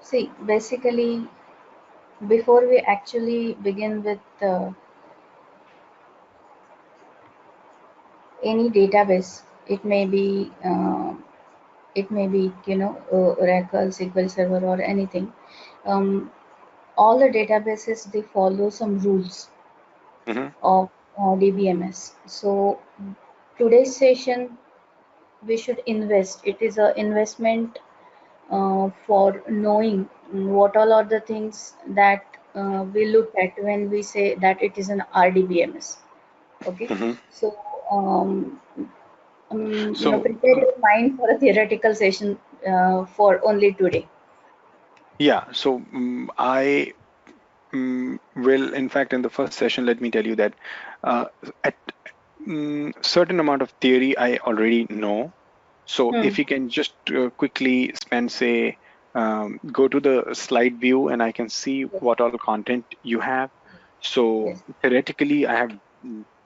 See, basically, before we actually begin with any database, Oracle, SQL Server, or anything. Um, all the databases, they follow some rules Mm-hmm. of DBMS. So today's session, we should invest. It is an investment for knowing what all are the things that we look at when we say that it is an RDBMS. Okay, Mm-hmm. so So prepare your mind for a theoretical session for only today. yeah, so I will, in fact, in the first session, let me tell you that uh, at certain amount of theory I already know. So Hmm. if you can just quickly spend, say, go to the slide view and I can see Yes. what all content you have. So Yes. theoretically, I have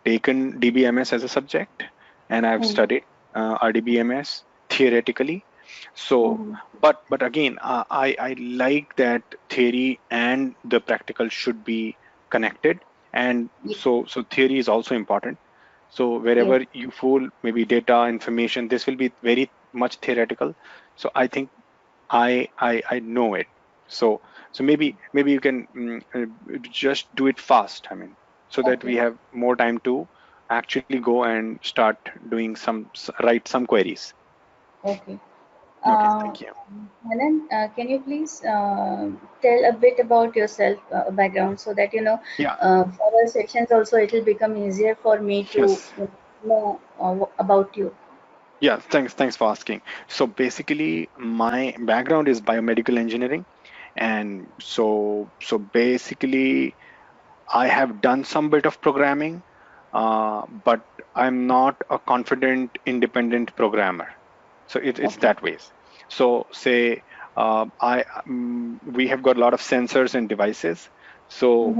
taken DBMS as a subject and I've Hmm. studied RDBMS theoretically. So, Hmm. but again, I like that theory and the practical should be connected, and Yes. so theory is also important. So Yes. wherever you fool maybe data information, this will be very much theoretical. So I think I know it. So maybe you can just do it fast. I mean, so that we Okay. have more time to actually go and start doing write some queries. Okay. Okay, Uh, thank you. Helen, can you please tell a bit about yourself, background, so that Yeah. for our sections also it will become easier for me to Yes. know about you. Yeah. Thanks for asking. So basically, my background is biomedical engineering, and so basically I have done some bit of programming, but I'm not a confident, independent programmer. So it's Okay. that ways. So say we have got a lot of sensors and devices. So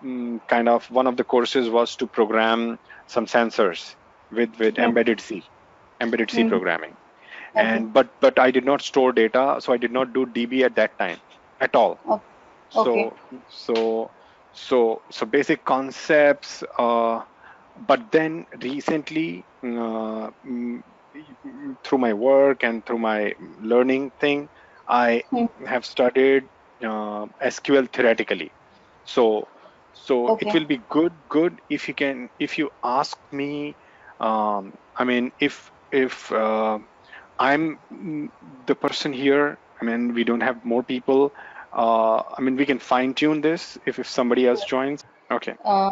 Mm-hmm. kind of one of the courses was to program some sensors with embedded C Mm-hmm. programming. Okay. And but I did not store data, so I did not do DB at that time at all. Okay. Okay. So so so basic concepts, but then recently through my work and through my learning thing, I Hmm. have studied SQL theoretically. So so it Okay. will be good if you can, if you ask me, I mean, if I'm the person here. I mean, we don't have more people. I mean, we can fine tune this if somebody else joins. Okay. Uh,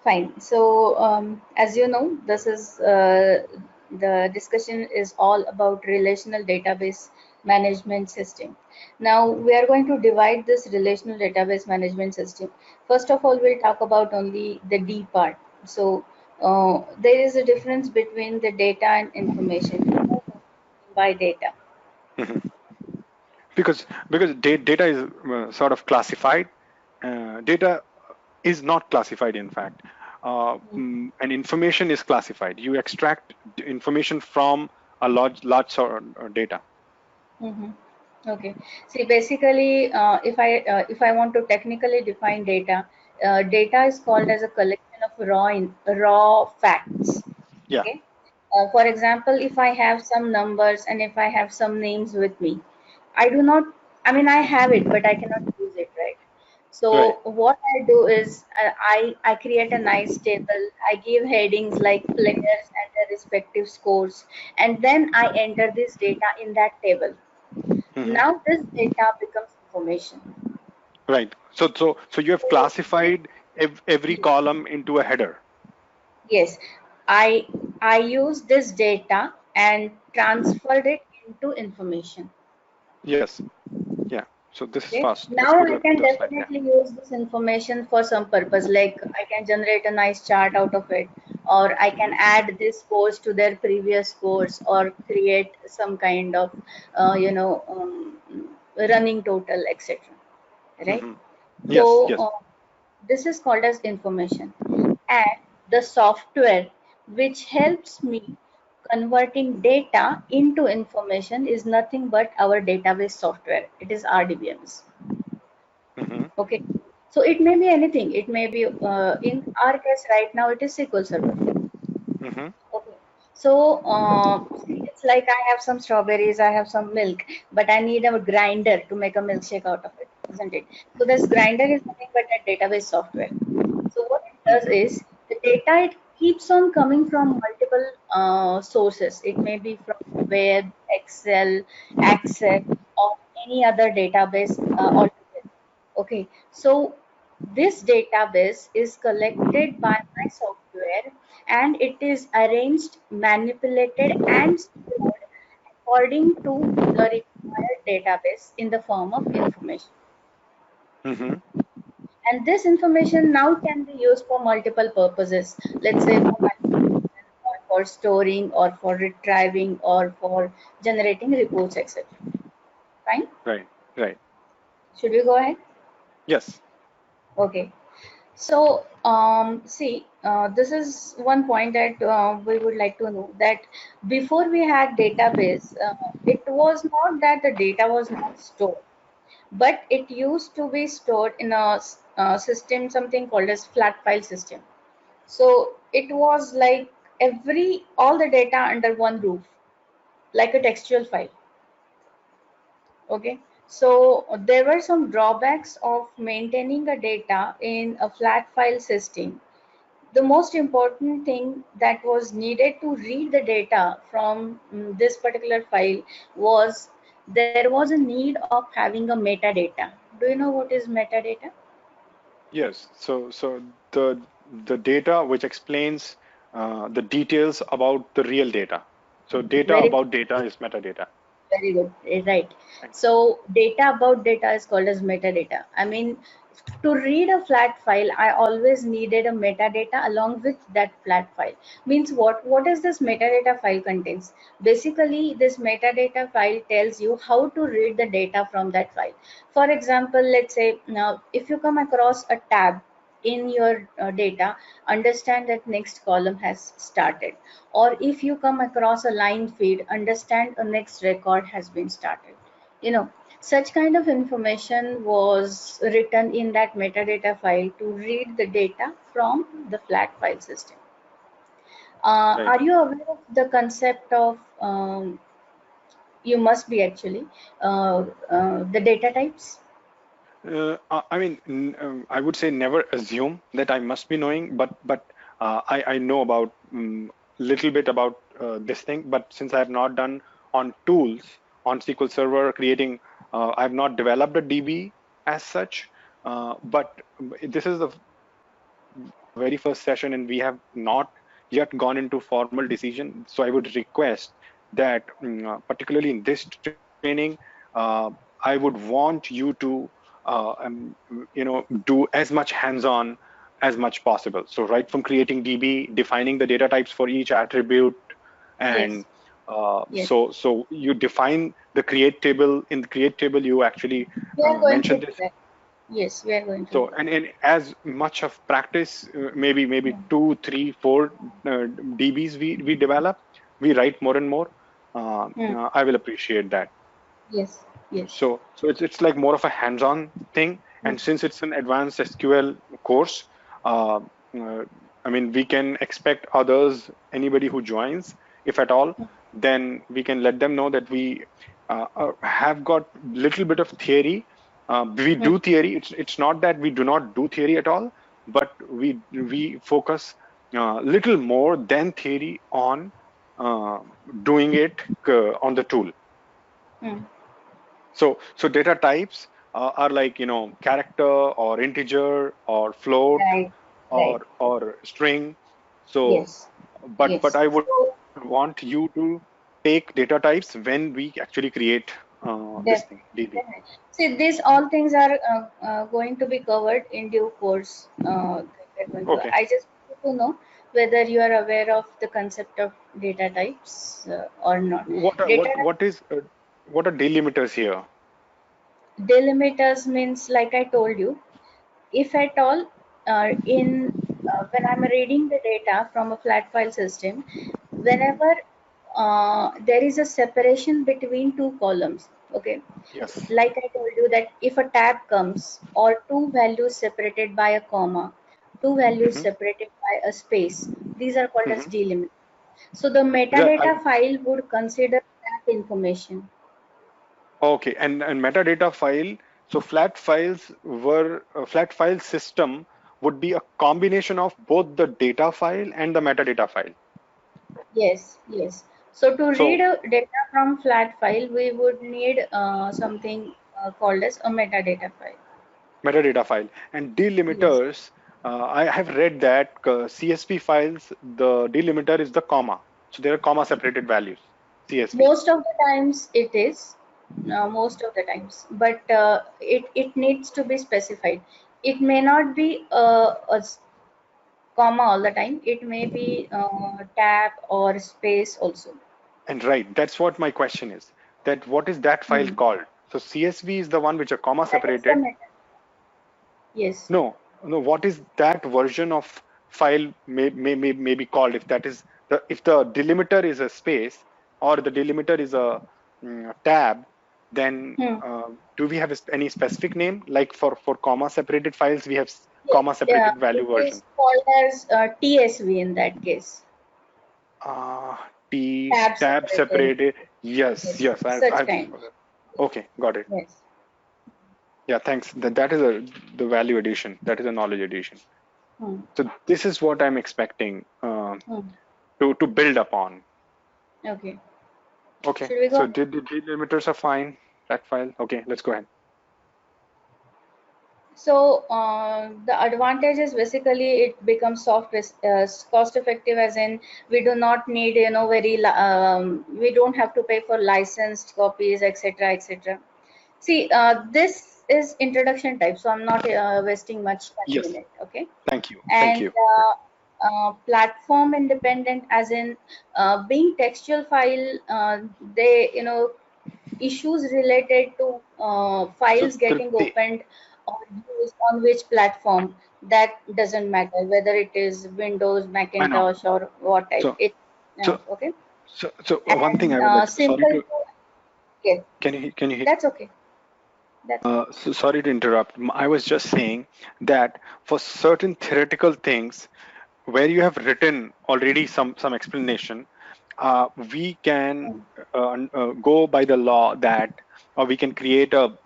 Fine. So, as you know, this is the discussion is all about relational database management system. Now, we are going to divide this relational database management system. First of all, we'll talk about only the D part. So, there is a difference between the data and information. You know what I mean by data. Mhm. Because data is sort of classified. Data is not classified, in fact. And information is classified. You extract information from a large sort of data. Mm-hmm. Okay. See, basically, if I want to technically define data, data is called as a collection of raw facts. Yeah. Okay. For example, if I have some numbers and if I have some names with me, I do not. I mean, I have it, but I cannot use it, right? Right. So what I do is I create a nice table. I give headings like players and their respective scores, and then I enter this data in that table. Hmm. Now this data becomes information. Right. So you have So classified every column into a header. yes, I I use this data and transferred it into information. Yes. Yeah. So this is Okay. fast. Let's Now go I to can the slide. Yeah. definitely use this information for some purpose, like I can generate a nice chart out of it, or I can Hmm. add this scores to their previous scores, or create some kind of, running total, etc. Right? Hmm. So Yes. Yes. this is called as information, and the software which helps me converting data into information is nothing but our database software. It is RDBMS. Mm-hmm. Okay. So it may be anything. It may be, in our case right now, it is SQL Server. Mm-hmm. Okay. So see, it's like I have some strawberries, I have some milk, but I need a grinder to make a milkshake out of it, isn't it? So this grinder is nothing but a database software. So what it does Mm-hmm. is the data, it keeps on coming from multiple sources. It may be from web, Excel, Access, or any other database altogether. Okay, so this database is collected by my software and it is arranged, manipulated, and stored according to the required database in the form of information. Mm-hmm. And this information now can be used for multiple purposes. Let's say for manipulation, or for storing, or for retrieving, or for generating reports, etc. Fine. Right. Right. Should we go ahead? Yes. Okay. So, see, this is one point that we would like to know, that before we had database, it was not that the data was not stored, but it used to be stored in a system, something called as flat file system. So it was like all the data under one roof, like a textual file. Okay. So there were some drawbacks of maintaining the data in a flat file system. The most important thing that was needed to read the data from this particular file was there was a need of having a metadata. Do you know what is metadata? Yes. So the data which explains the details about the real data. So data Very about data is metadata. Very good. Right. Right. So data about data is called as metadata. I mean, to read a flat file, I always needed a metadata along with that flat file. Means what? What is this metadata file contains? Basically, this metadata file tells you how to read the data from that file. For example, let's say now if you come across a tab in your data, understand that next column has started, or if you come across a line feed, understand a next record has been started. you know Such kind of information was written in that metadata file to read the data from the flat file system. Right. Are you aware of the concept of, you must be actually, the data types? I mean, I would say never assume that I must be knowing, but I know about little bit about this thing. But since I have not done on tools on SQL Server creating, I have not developed a DB as such. But this is the very first session, and we have not yet gone into formal decision. So I would request that, particularly in this training, I would want you to do as much hands-on as much possible. So right from creating DB, defining the data types for each attribute, and Yes, yes. so you define the create table. In the create table, you actually We are going to mention do this. that. Yes, we are going to So do and as much of practice, maybe that. 2, 3, 4 DBs we develop, we write more and more. Hmm. I will appreciate that. Yes, yes. So it's like more of a hands-on thing, Hmm. and since it's an advanced SQL course, uh, uh, I mean we can expect others, anybody who joins, if at all, then we can let them know that we have got little bit of theory. We Hmm. do theory. It's not that we do not do theory at all, but we focus little more than theory on uh, doing it on the tool. Hmm. So data types are like, character or integer or float Right, right. or string. So, Yes, but yes. I would So want you to take data types when we actually create this thing, definitely, DB. definitely. See, these all things are going to be covered in due course. That we're going to. Okay. I just want to know whether you are aware of the concept of data types or not. What are Data what are delimiters here? delimiters means, like I told you, if at all, in when I'm reading the data from a flat file system, whenever there is a separation between two columns. Okay, Yes. like I told you that if a tab comes or two values separated by a comma, two values Hmm. separated by a space, these are called as Hmm. delimiter. So the metadata file would consider that information. Okay, and metadata file. So flat file system would be a combination of both the data file and the metadata file. Yes, yes. So to read So a data from flat file, we would need something called as a metadata file. metadata file and Yes. delimiters. I have read that CSV files, the delimiter is the comma. So there are comma separated values. CSV. Most of the times it is, most of the times, but it needs to be specified. It may not be comma all the time. It may be tab or space also. And right, that's what my question is. That what is that file Hmm. called? So CSV is the one which are comma That is the separated. meta. Yes. No, no. What is that version of file may be called if that is the if the delimiter is a space or the delimiter is a tab, then Hmm. do we have any specific name? Like for comma separated files, we have Yes. comma separated value It version. is called as TSV in that case. Uh, T Tab tab separated. separated. Yes, Yes. yes. Such I've kind. okay, got it. Yes. Yeah, thanks. That is a the value addition. That is a knowledge addition. Hmm. So this is what I'm expecting Hmm. to build upon. Okay. Okay, Should we go so ahead? did the delimiters are fine. That file. Okay, let's go ahead. So the advantage is basically it becomes cost effective, as in we do not need we don't have to pay for licensed copies, etc., etc. See, this is introduction type, so I'm not wasting much time Yes. in it. Okay, Thank you. Thank and you. platform independent, as in being textual file, they issues related to So files the getting opened or used on which platform, that doesn't matter whether it is Windows, I know. Macintosh, or what type So it. so Okay, one thing and I would like. Sorry simple to to get. can you hear? That's okay. That's okay. So sorry to interrupt. I was just saying that for certain theoretical things where you have written already some explanation, we can Hmm. go by the law that, or we can create a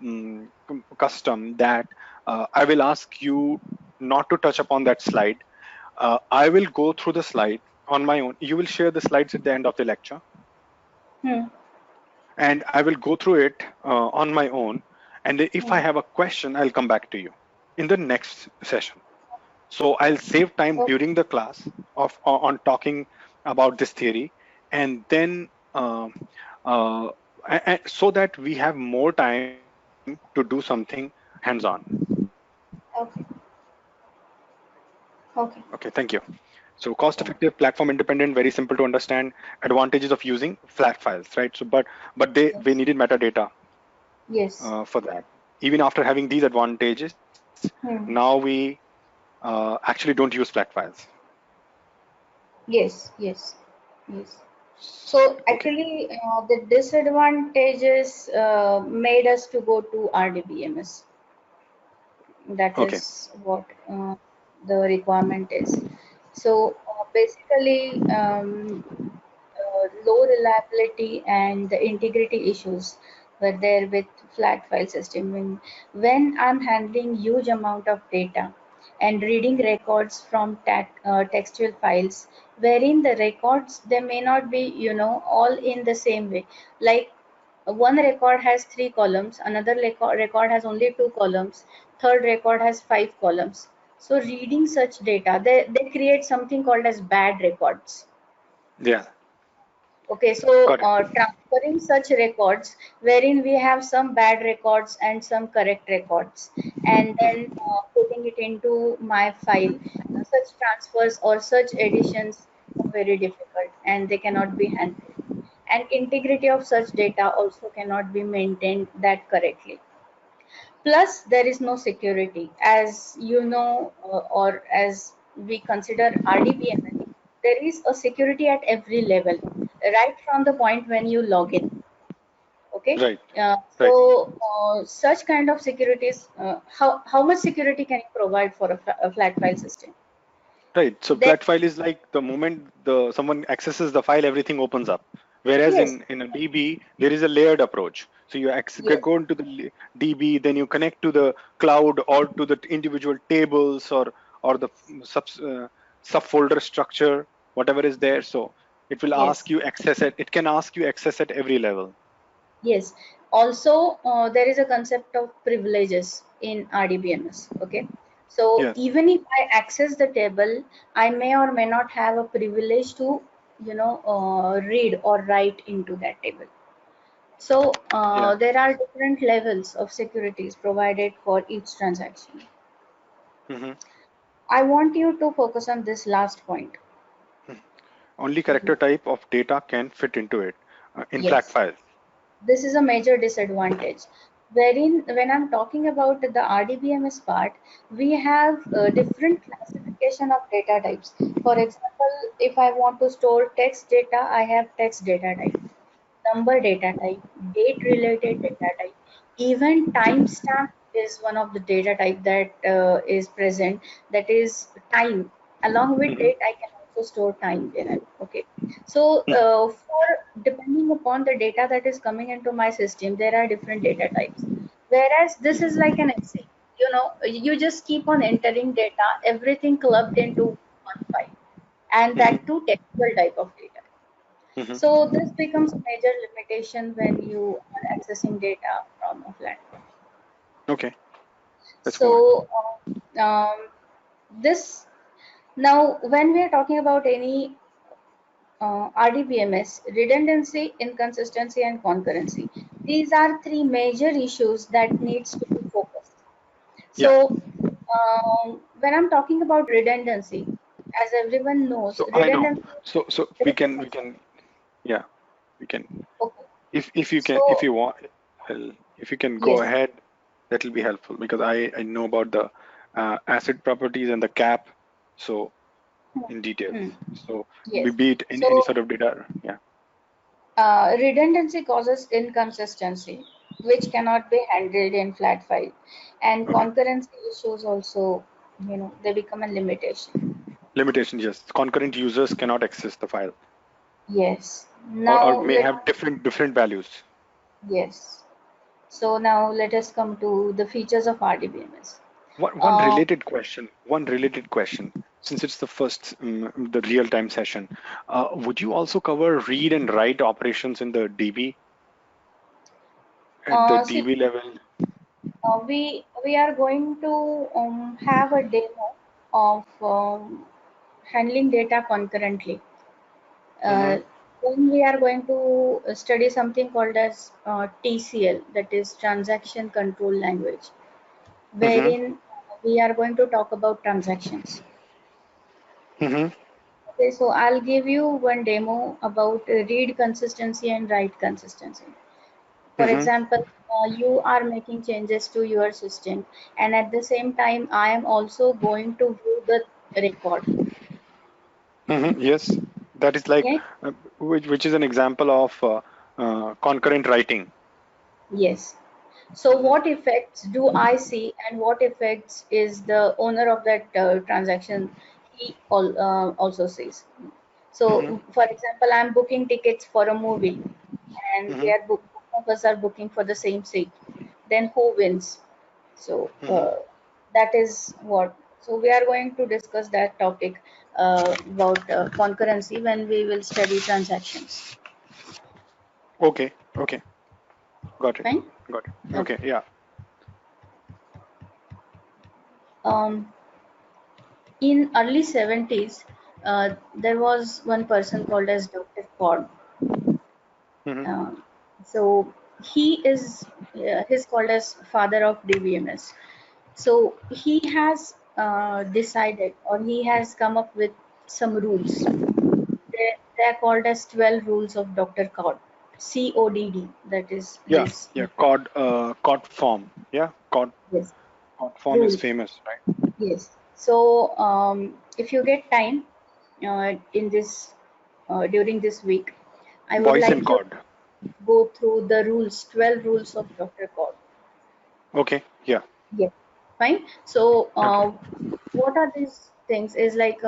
custom that I will ask you not to touch upon that slide. I will go through the slide on my own. You will share the slides at the end of the lecture, Hmm. and I will go through it on my own. And if I Hmm. have a question, I'll come back to you in the next session. So I'll save time Okay. during the class on talking about this theory, and then so that we have more time to do something hands-on. Okay. Okay. Okay, thank you. So cost-effective, platform-independent, very simple to understand. Advantages of using flat files, right? So, but we Yes. needed metadata Yes. for that. Even after having these advantages, now Hmm. we actually don't use flat files. Yes. Yes. Yes. So Okay, actually, the disadvantages made us to go to RDBMS. That okay, is what the requirement is. So basically, low reliability and the integrity issues were there with flat file system. When I'm handling huge amount of data and reading records from textual files, wherein the records, they may not be all in the same way. Like one record has three columns, another record has only two columns, third record has five columns. So reading such data, they create something called as bad records. yeah, Okay, so got it. transferring such records wherein we have some bad records and some correct records, and then putting it into my file, such transfers or such additions are very difficult and they cannot be handled. And integrity of such data also cannot be maintained that correctly. Plus, there is no security. As you know, or as we consider RDBMS, there is a security at every level. right from the point when you log in. Okay. Right. Uh, Right. such kind of securities, how much security can you provide for a flat file system? Right. So Then flat file is like the moment the someone accesses the file, everything opens up. Whereas yes, in a DB, there is a layered approach. So you yes, go into the DB, then you connect to the cloud or to the individual tables or the subfolder structure, whatever is there. So it will ask yes. you access it. It can ask you access at every level. Yes. Also, there is a concept of privileges in RDBMS. Okay. So Yes. even if I access the table, I may or may not have a privilege to, read or write into that table. So Yeah. there are different levels of securities provided for each transaction. Hmm. I want you to focus on this last point. Only character type of data can fit into it in flat Yes. files. This is a major disadvantage. Wherein, when I'm talking about the RDBMS part, we have different classification of data types. For example, if I want to store text data, I have text data type, number data type, date related data type, even timestamp is one of the data type that is present. That is time. Along with Hmm. date, I can also store time in it. Okay. So for depending upon the data that is coming into my system, there are different data types. Whereas this is like an Excel. You just keep on entering data, everything clubbed into one file, and that Hmm. too textual type of data. Hmm. So this becomes a major limitation when you are accessing data from a platform. Okay. Let's move on. So this now when we are talking about any RDBMS, redundancy, inconsistency, and concurrency. These are three major issues that needs to be focused. Yeah. So when I'm talking about redundancy, as everyone knows, So I know. redundancy. So we can yeah, we can Okay. if you can if So you want if you can go yes. ahead, that will be helpful because I know about the acid properties and the cap. So Hmm. in detail. Hmm. So Yes. be it in any So sort of data. Yeah. redundancy causes inconsistency, which cannot be handled in flat file, and Okay. concurrency issues also, they become a limitation. Limitation, yes. Concurrent users cannot access the file Yes. or Now may let have different values. yes. So now let us come to the features of RDBMS. One Um, related question. One related question. Since it's the first, the real-time session, would you also cover read and write operations in the DB at the See, DB level? we are going to have a demo of handling data concurrently. Mm-hmm. Uh, then we are going to study something called as TCL, that is Transaction Control Language, Mm-hmm. wherein we are going to talk about transactions. Mm-hmm. Okay, so I'll give you one demo about read consistency and write consistency. For Mm-hmm. example, you are making changes to your system, and at the same time, I am also going to view the record. Mm-hmm. Yes, that is like Okay. which is an example of concurrent writing. Yes. So Mm-hmm. what effects do I see, and what effects is the owner of that transaction also sees? Mm-hmm. So, for example, I'm booking tickets for a movie, and Mm-hmm. both of us are booking for the same seat. Then who wins? So Mm-hmm. that is what. So we are going to discuss that topic about concurrency when we will study transactions. Okay. Okay. Got it. Fine. Got it. Okay. Okay. Yeah. Um, in early 70s, there was one person called as Dr. Ford. Mm-hmm. Um, so he is he's called as father of DBMS. So he has decided, or he has come up with some rules. They're called as 12 rules of Dr. Cod. CODD. That is Yeah. his. Yeah. Cod form. Yeah. Yes, Cod form is rules. famous, right? Yes. So if you get time in this during this week, I would Boyce like and you Cord. to go through the rules, 12 rules of Dr. Cord. Okay. Yeah. Yes, fine. So, Okay. what are these things? Is like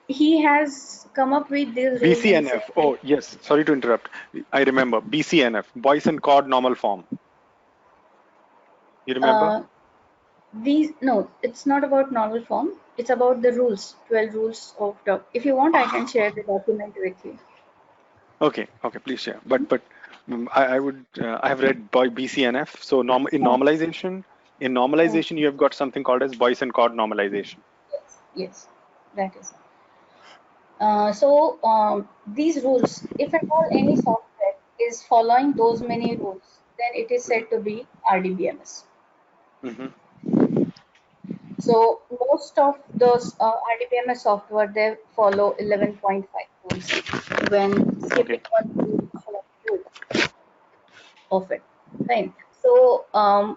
he has come up with these rules and said BCNF. like Oh, yes. Sorry to interrupt. I remember BCNF, Boyce and Cord normal form. You remember? uh, these. No, it's not about normal form. It's about the rules, 12 rules of doc. If you want, I can share the document with you. Okay. Okay. Please share. I would. I have read BCNF. So Oh, in oh, normalization, you have got something called as Boyce and Cord normalization. yes, yes, that is. So these rules, if at all any software is following those many rules, then it is said to be RDBMS. Hmm. So most of those RDBMS software, they follow 11.5 rules when skipping Okay. one rule of it. Fine. So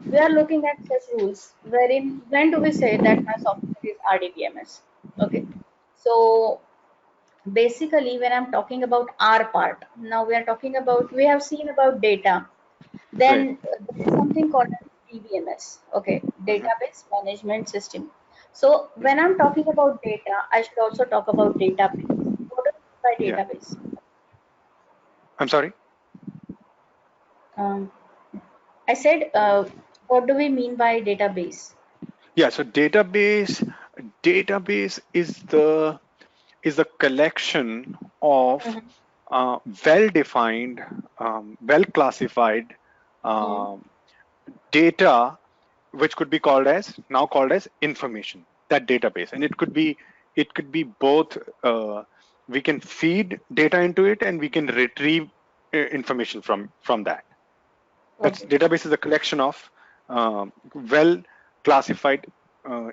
we are looking at such rules wherein when do we say that my software is RDBMS? Okay. So basically when I'm talking about our part, now we are talking about, we have seen about data, Right. then there is something called as DBMS, okay, Hmm. database management system. So when I'm talking about data, I should also talk about database. What do you mean Yeah. by database? I'm sorry. um, I said what do we mean by database? Yeah. So database is the collection of Mhm, well-defined, well-classified mhm. um, data, which could be called as information. That database, and it could be both. We can feed data into it, and we can retrieve information from that. That's Okay, database is a collection of well-classified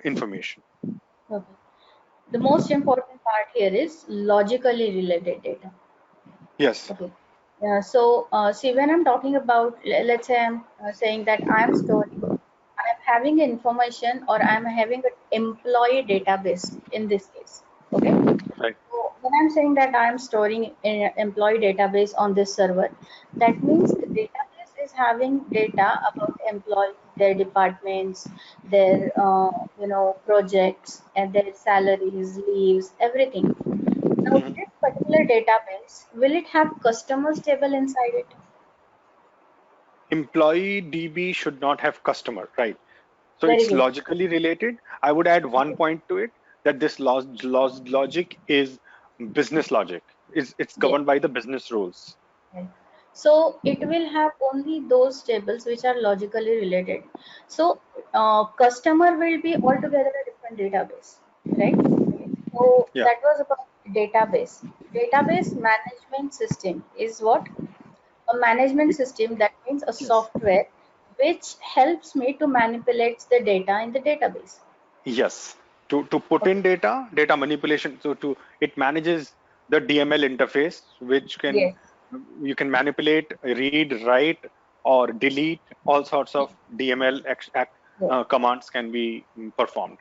information. okay. The most important part here is logically related data. Yes. Okay. So, see, when I'm talking about, let's say I'm saying that I'm storing, I'm having information or I'm having an employee database in this case. Okay. Right. So when I'm saying that I'm storing an employee database on this server, that means the database is having data about employees, their departments, their projects, and their salaries, leaves, everything. Now, Mhm. this particular database, will it have customers table inside it? Employee DB should not have customer, right? So Very it's good. logically related. I would add one Okay. point to it, that this logic is business logic. It's Yes. governed by the business rules. Right. So it will have only those tables which are logically related. So customer will be altogether a different database, right? So Yeah. that was about database. Database management system is what? A management It, system, that means a yes. software which helps me to manipulate the data in the database. Yes. To put in Okay. data manipulation. So to it manages the DML interface, which can Yes. you can manipulate, read, write, or delete. All sorts of DML Yes. commands can be performed.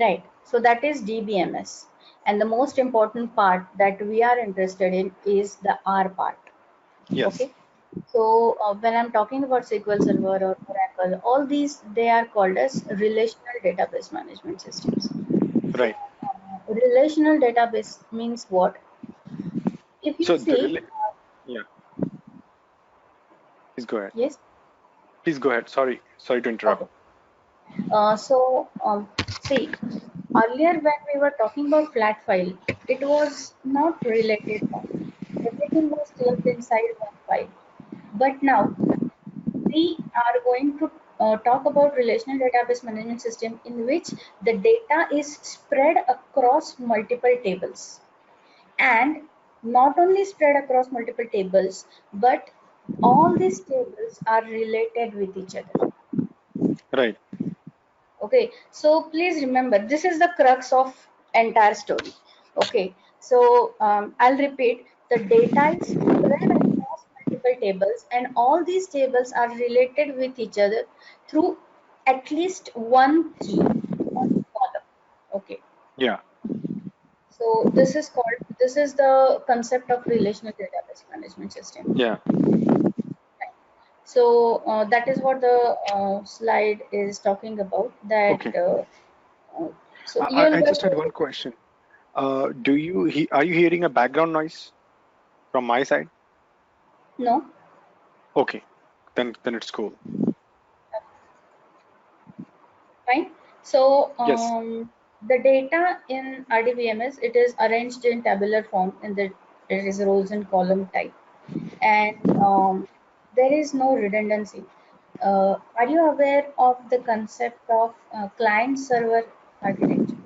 Right. So that is DBMS. And the most important part that we are interested in is the R part. Yes. Okay. So when I'm talking about SQL Server or Oracle, all these, they are called as relational database management systems. So Right. relational database means what? If you So see, yeah. Please go ahead. yes, Please go ahead. Sorry to okay. interrupt. See, earlier when we were talking about flat file, it was not related one. Everything was clubbed inside one file. But now we are going to talk about relational database management system in which the data is spread across multiple tables, and not only spread across multiple tables, but all these tables are related with each other. Right. Okay, so please remember, this is the crux of entire story. Okay, so I'll repeat, the data is spread across multiple tables, and all these tables are related with each other through at least one key, one column. Okay, Yeah. So this is the concept of relational database management system. Yeah. So that is what the slide is talking about. That Okay. uh, so I you'll just get had one question. Are you hearing a background noise from my side? no. Okay, then it's cool. Fine. So Yes. the data in RDBMS, it is arranged in tabular form in the there is rows and column type, and there is no redundancy. Are you aware of the concept of client server architecture?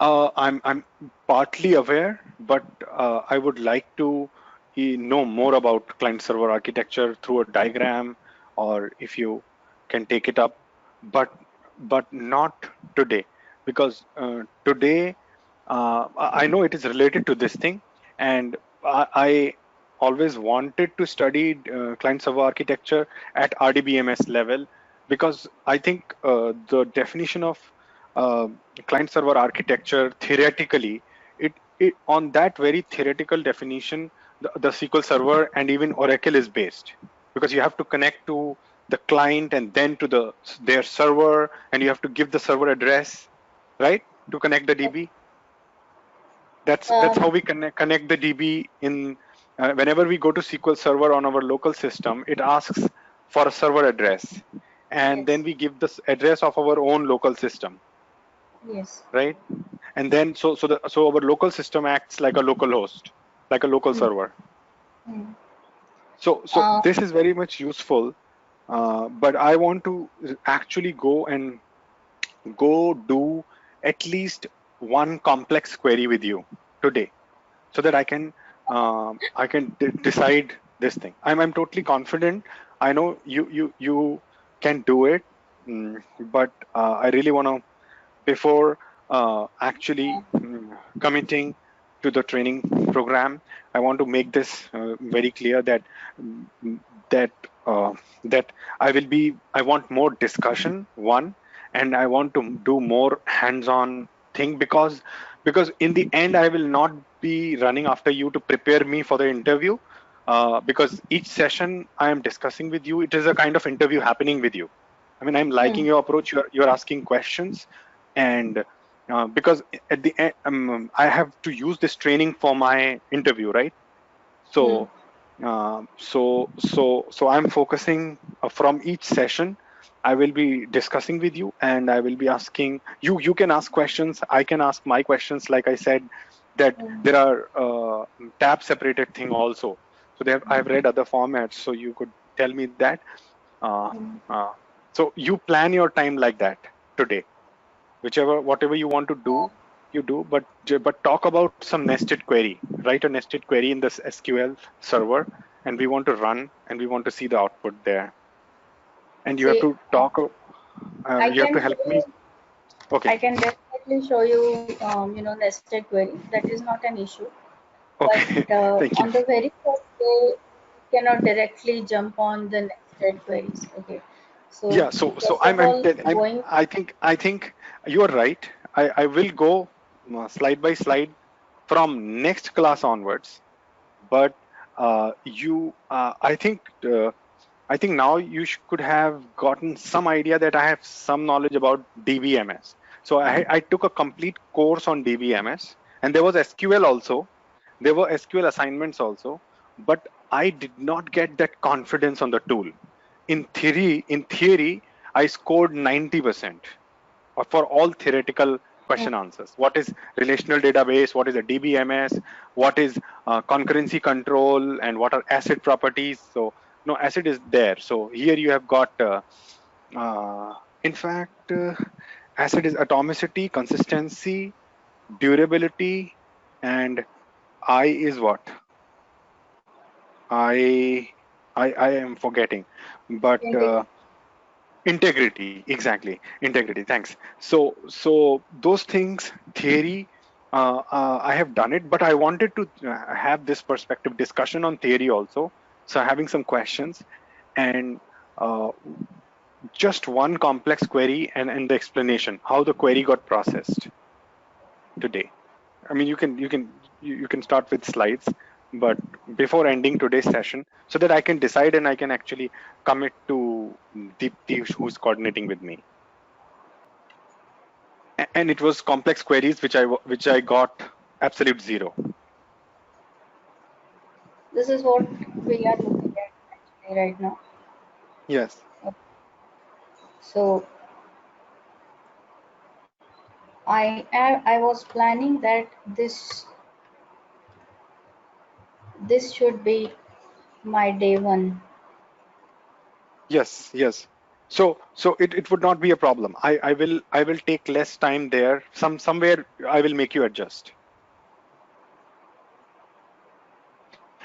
I'm partly aware, but I would like to know more about client server architecture through a diagram, or if you can take it up, but not today, because today I know it is related to this thing, and I always wanted to study client server architecture at RDBMS level, because I think the definition of uh, client server architecture theoretically, it on that very theoretical definition, the SQL server and even Oracle is based, because you have to connect to the client and then to their server, and you have to give the server address, right, to connect the DB. That's how Um, we connect the DB in whenever we go to SQL Server on our local system. It asks for a server address, and then yes, we give the address of our own local system, yes. right? And then so our local system acts like a local host, like a local Hmm, server. hmm. So Uh, this is very much useful, but I want to actually go do at least one complex query with you today, so that I can decide this thing. I'm totally confident. I know you can do it, but I really want to, before actually committing to the training program, I want to make this very clear that mm, that uh, that I want more discussion, one, and I want to do more hands-on thing, because in the end I will not be running after you to prepare me for the interview, because each session I am discussing with you, it is a kind of interview happening with you. I mean, I'm hmm, liking your approach. You're asking questions, and because at the end, I have to use this training for my interview, right? hmm, So, so I'm focusing from each session. I will be discussing with you, and I will be asking you. You can ask questions. I can ask my questions. Like I said, that hmm, there are tab separated thing also. So I've read other formats, so you could tell me that. Uh, hmm. uh, so you plan your time like that today. Whatever you want to do, you do. But talk about some nested query. Write a nested query in this SQL server, and we want to run, and we want to see the output there. And you have See, to talk. I You have to can show help me. you. Okay. I can definitely show you, nested query. That is not an issue. But Okay. Thank you. on the very first day, cannot directly jump on the nested queries. Okay. So Yeah. So first of all, going. I think you are right. I will go slide by slide from next class onwards. But I think now you could have gotten some idea that I have some knowledge about DBMS. So I took a complete course on DBMS, and there was SQL also. There were SQL assignments also, but I did not get that confidence on the tool. In theory, I scored 90% for all theoretical Mm, question answers. What is relational database? What is a DBMS? What is concurrency control? And what are ACID properties? So no, ACID is there. So here you have got, uh, in fact, ACID is atomicity, consistency, durability, and I is what? I I am forgetting, but integrity. integrity, exactly, integrity. Thanks. So those things, theory, I have done it, but I wanted to have this perspective discussion on theory also. So having some questions, and uh, just one complex query, and the explanation how the query got processed today. I mean, you can start with slides, but before ending today's session, so that I can decide and I can actually commit to Deepti, who's coordinating with me. And it was complex queries which I got absolute zero. This is what we are looking at actually right now. Yes. So I was planning that this should be my day one. Yes, yes. So it would not be a problem. I will take less time there. Somewhere I will make you adjust.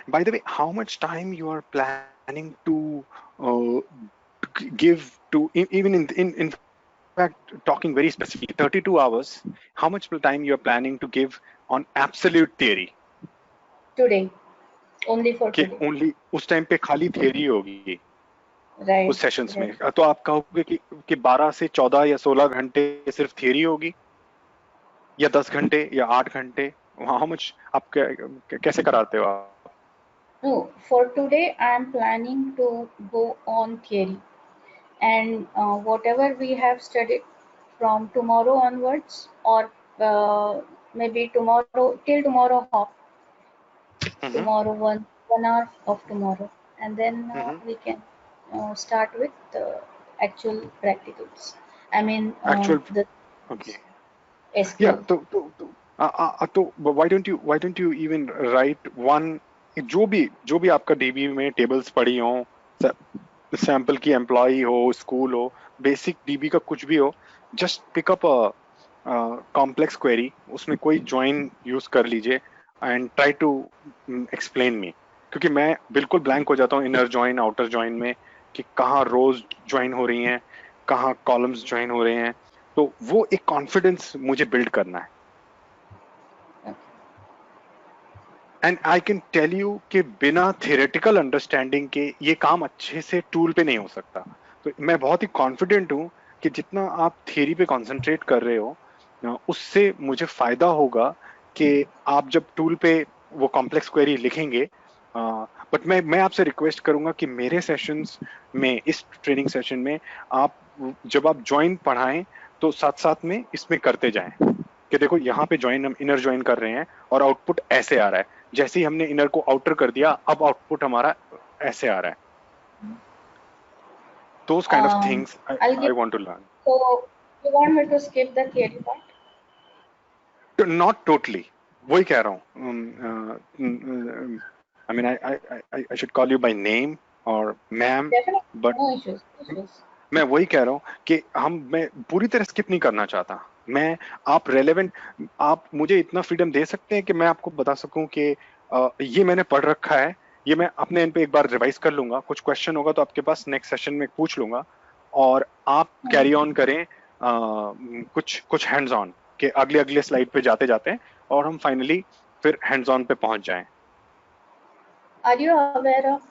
By the way, how much time you are planning to give to even in fact talking very specifically 32 hours, how much time you are planning to give on absolute theory? Today, only for कि today. Only उस time पे खाली theory होगी Right, उस sessions में, right. तो आप कहोगे कि 12 से 14 या 16 घंटे सिर्फ थियरी होगी, या 10 घंटे या 8 घंटे? हाउ मच आप कैसे कराते हो आप? No, for today, I am planning to go on theory, and whatever we have studied from tomorrow onwards, or maybe tomorrow till tomorrow half, hmm, tomorrow 1 hour of tomorrow, and then hmm, we can start with the actual practicals. I mean, actual, the okay, या SQL. तो why don't you even right one, जो भी आपका dB में tables पड़ी हो, sample की employ हो, स्कूल हो, बेसिक डीबी का कुछ भी हो, just pick up a complex query, उसमें कोई ज्वाइन यूज कर लीजिए and try to explain me, क्योंकि मैं बिल्कुल ब्लैंक हो जाता हूँ इनर ज्वाइन आउटर ज्वाइन में, कि कहाँ रोज ज्वाइन हो रही हैं, कहाँ कॉलम्स ज्वाइन हो रहे हैं, तो वो एक कॉन्फिडेंस मुझे बिल्ड करना है। And I can tell you कि बिना थियोरेटिकल अंडरस्टैंडिंग के ये काम अच्छे से टूल पे नहीं हो सकता। तो मैं बहुत ही कॉन्फिडेंट हूँ कि जितना आप थियरी पे कंसंट्रेट कर रहे हो, उससे मुझे फायदा होगा कि आप जब टूल पे वो कॉम्प्लेक्स क्वेरी लिखेंगे। बट मैं आपसे रिक्वेस्ट करूंगा कि मेरे सेशंस में, इस ट्रेनिंग सेशन में, आप जब आप ज्वाइन पढ़ाएं तो साथ साथ में इसमें करते जाएं कि देखो यहाँ पे ज्वाइन, हम इनर ज्वाइन कर रहे हैं और आउटपुट ऐसे आ रहा है, जैसे ही हमने इनर को आउटर कर दिया अब आउटपुट हमारा ऐसे आ रहा है। Those kind of things I'll I give. want to learn. So you want me to skip the theory part? Not totally, वही कह रहा हूँ। I mean, I should call you by name or ma'am, Definitely, but no issues, no issues. मैं वही कह रहा हूँ कि मैं पूरी तरह स्किप नहीं करना चाहता। मैं, आप रेलेवेंट, आप मुझे इतना फ्रीडम दे सकते हैं कि मैं आपको बता सकूं कि ये मैंने पढ़ रखा है, ये मैं अपने एंड पे एक बार रिवाइज कर लूंगा, कुछ क्वेश्चन होगा तो आपके पास नेक्स्ट सेशन में पूछ लूंगा, और आप Hmm. कैरी ऑन करें कुछ कुछ हैंड्स ऑन, के अगले अगले स्लाइड पे जाते जाते, और हम फाइनली फिर हैंड्स ऑन पे पहुंच जाएं। Are you aware of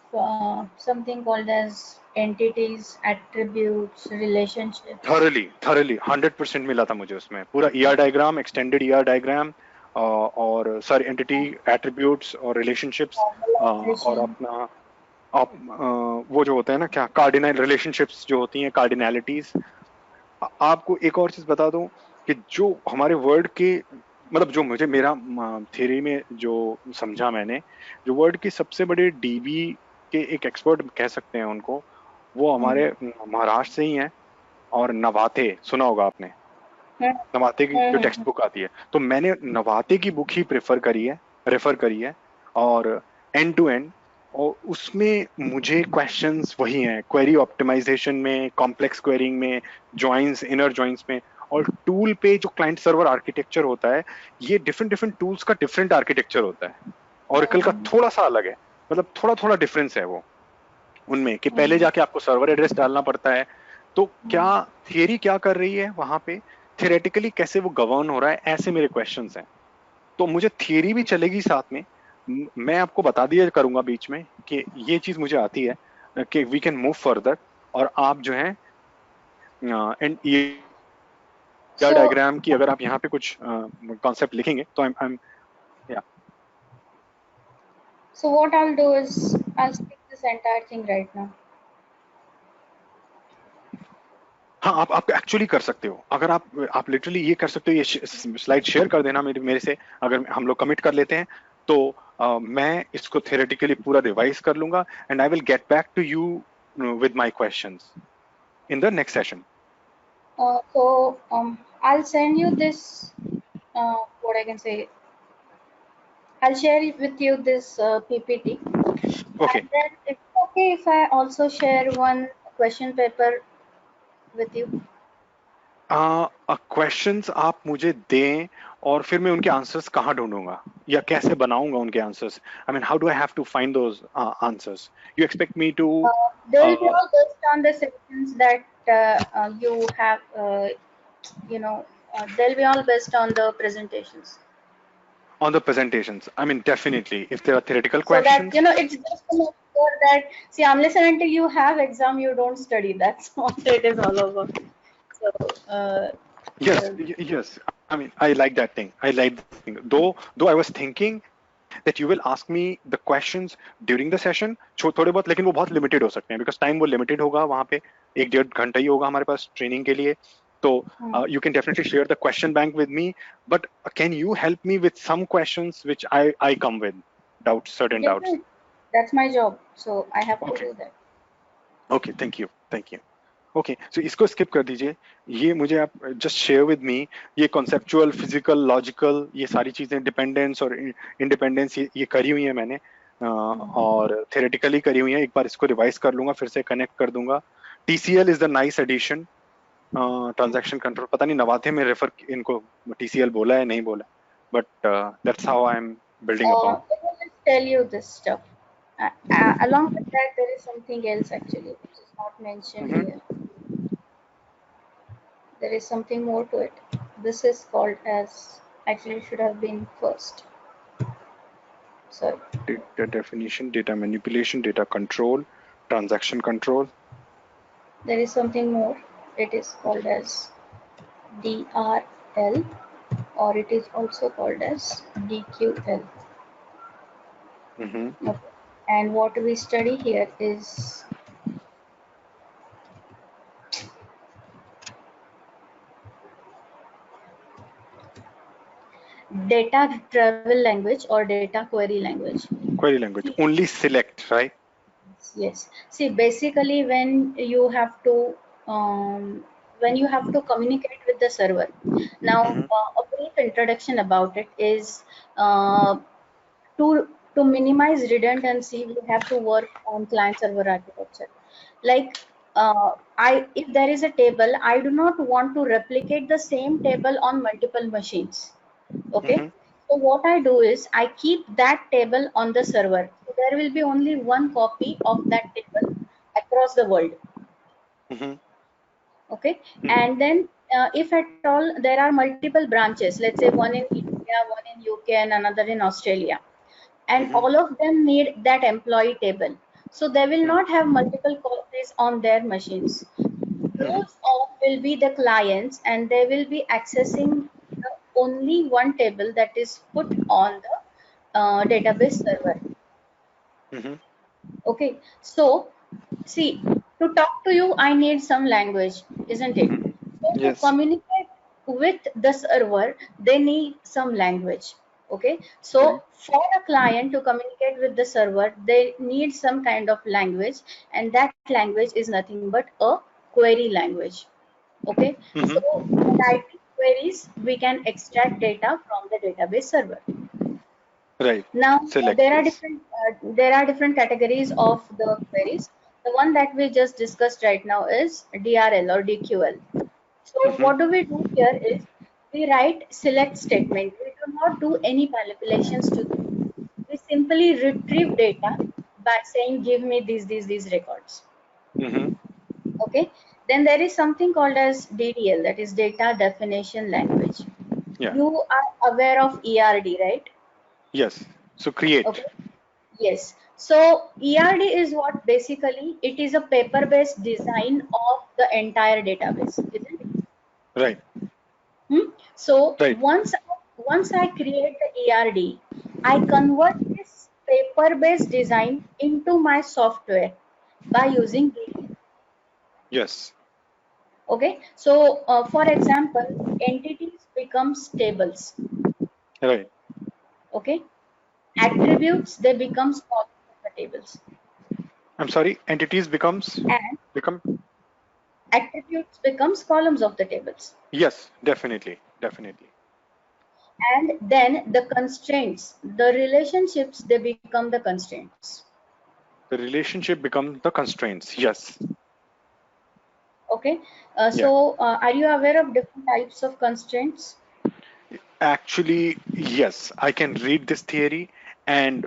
something called as entities, attributes, relationships, thoroughly 100% मिला था मुझे उसमें, पूरा ER diagram, extended ER diagram, और सारी एंटिटी, एट्रीब्यूट्स और रिलेशनशिप्स, और normalization? अपना आप वो जो होता है ना, क्या कार्डिनल रिलेशनशिप्स जो होती हैं, कार्डिनैलिटीज। आपको एक और चीज बता दूं कि जो हमारे वर्ड के, मतलब जो मुझे मेरा थ्योरी में जो समझा मैंने, जो वर्ड की सबसे बड़े डीबी के एक एक्सपर्ट कह सकते हैं उनको, वो Hmm. हमारे महाराष्ट्र से ही हैं, और नवाते सुना होगा आपने, Hmm. नवाते की जो Hmm. टेक्स्ट बुक आती है, तो मैंने नवाते की बुक ही रेफर करी है, और एंड टू एंड, और उसमें मुझे क्वेश्चंस वही हैं, क्वेरी ऑप्टिमाइजेशन में, कॉम्प्लेक्स क्वेरिंग में, जॉइंस, इनर जॉइंस में, और टूल पे जो क्लाइंट सर्वर आर्किटेक्चर होता है, ये डिफरेंट डिफरेंट टूल्स का डिफरेंट आर्किटेक्चर होता है, ओरेकल का Hmm. थोड़ा सा अलग है, मतलब थोड़ा थोड़ा डिफरेंस है वो उनमें, कि पहले Hmm. जाके आपको सर्वर एड्रेस डालना पड़ता है। तो क्या Hmm. थियरी क्या कर रही है वहां पे, थियोरेटिकली कैसे वो गवर्न हो रहा है, ऐसे मेरे क्वेश्चंस हैं। तो मुझे थियरी भी चलेगी साथ में, मैं आपको बता दिया करूंगा बीच में कि ये चीज मुझे आती है, कि वी कैन मूव फर्दर, और आप जो है एंड ईआर So, डायग्राम की अगर आप यहाँ पे कुछ कॉन्सेप्ट लिखेंगे तो आई Yeah. So what I'll do is I'll skip this entire thing right now. हाँ, आप एक्चुअली कर सकते हो, अगर आप लिटरली ये कर सकते हो, ये स्लाइड शेयर कर देना मेरे से, अगर हम लोग कमिट कर लेते हैं तो मैं इसको थियोरेटिकली पूरा रिवाइज कर लूंगा and I will get back to you with my questions in the next session. I'll send you this. What I can say. I'll share it with you this PPT, okay. and then it's okay if I also share one question paper with you. Questions आप मुझे दें और फिर मैं उनके answers कहाँ ढूंढूंगा या कैसे बनाऊंगा उनके answers. I mean how do I have to find those answers. You expect me to They'll be all based on the sections that you have. They'll be all based on the presentations. on the presentations? I mean, definitely. If there are theoretical So that questions, it's just to make sure that unless and until you have exam, you don't study. That's what it is all over. So yes, uh, yes. I mean, I like that thing. I like that thing. Though I was thinking that you will ask me the questions during the session, थोड़े बहुत, लेकिन वो बहुत limited हो सकते हैं because time वो limited होगा वहाँ पे, 1-1.5 घंटा ही होगा हमारे पास training के लिए. So you can definitely share the question bank with me, but can you help me with some questions which I come with certain doubts? definitely, that's my job. So I have to Okay. do that. Okay. Thank you. Thank you. Okay, so इसको स्किप कर दीजिए. ये मुझे आप just share with me, ये conceptual, physical, logical, ये सारी चीजें, डिपेंडेंस और इंडिपेंडेंस, ये करी हुई है मैंने और थ्योरेटिकली करी हुई है. एक बार इसको रिवाइज कर लूंगा, फिर से कनेक्ट कर दूंगा. TCL is the nice addition. Transaction control, पता नहीं नवाथे में रेफर इनको टीसीएल बोला है नहीं बोला, but that's how I am building upon. Let me just tell you this stuff. Along with that, there is something else actually, which is not mentioned here. There is something more to it. This is called as, actually it should have been first. Sorry. Data definition, data manipulation, data control, transaction control. There is something more. It is called as DRL, or it is also called as DQL. Okay. And what we study here is data travel language or data query language. Query language, only select, right? Yes. See, basically, when you have to communicate with the server. Now, a brief introduction about it is uh, to minimize redundancy, we have to work on client server architecture. Like, if there is a table, I do not want to replicate the same table on multiple machines. Okay. So what I do is I keep that table on the server. So there will be only one copy of that table across the world. Okay. And then if at all there are multiple branches, let's say one in India, one in UK, and another in Australia, and all of them need that employee table. So they will not have multiple copies on their machines. Those all will be the clients, and they will be accessing the only one table that is put on the database server. Okay, so see, to talk to you, I need some language, isn't it? So to Yes. communicate with the server, they need some language. Okay, so for a client to communicate with the server, they need some kind of language, and that language is nothing but a query language. Okay, so by writing queries, we can extract data from the database server. Right. Now Select this. there are different categories of the queries. The one that we just discussed right now is DRL or DQL. So what do we do here is we write select statement. We do not do any manipulations to this. We simply retrieve data by saying give me these records. Okay. Then there is something called as DDL, that is data definition language. Yeah. You are aware of ERD, right? Yes. So create. Okay. Yes. So ERD is what basically it is a paper-based design of the entire database, isn't it? Right. So Right. once I create the ERD, I convert this paper-based design into my software by using DBMS. Yes. Okay, so for example, entities becomes tables. Right. Okay, attributes they becomes columns of the tables, I'm sorry. Entities and become. attributes becomes columns of the tables. Yes, definitely, definitely. And then the constraints, the relationships, they become the constraints. The relationship becomes the constraints. Yes. Okay, Yeah. are you aware of different types of constraints? Actually, yes, I can read this theory and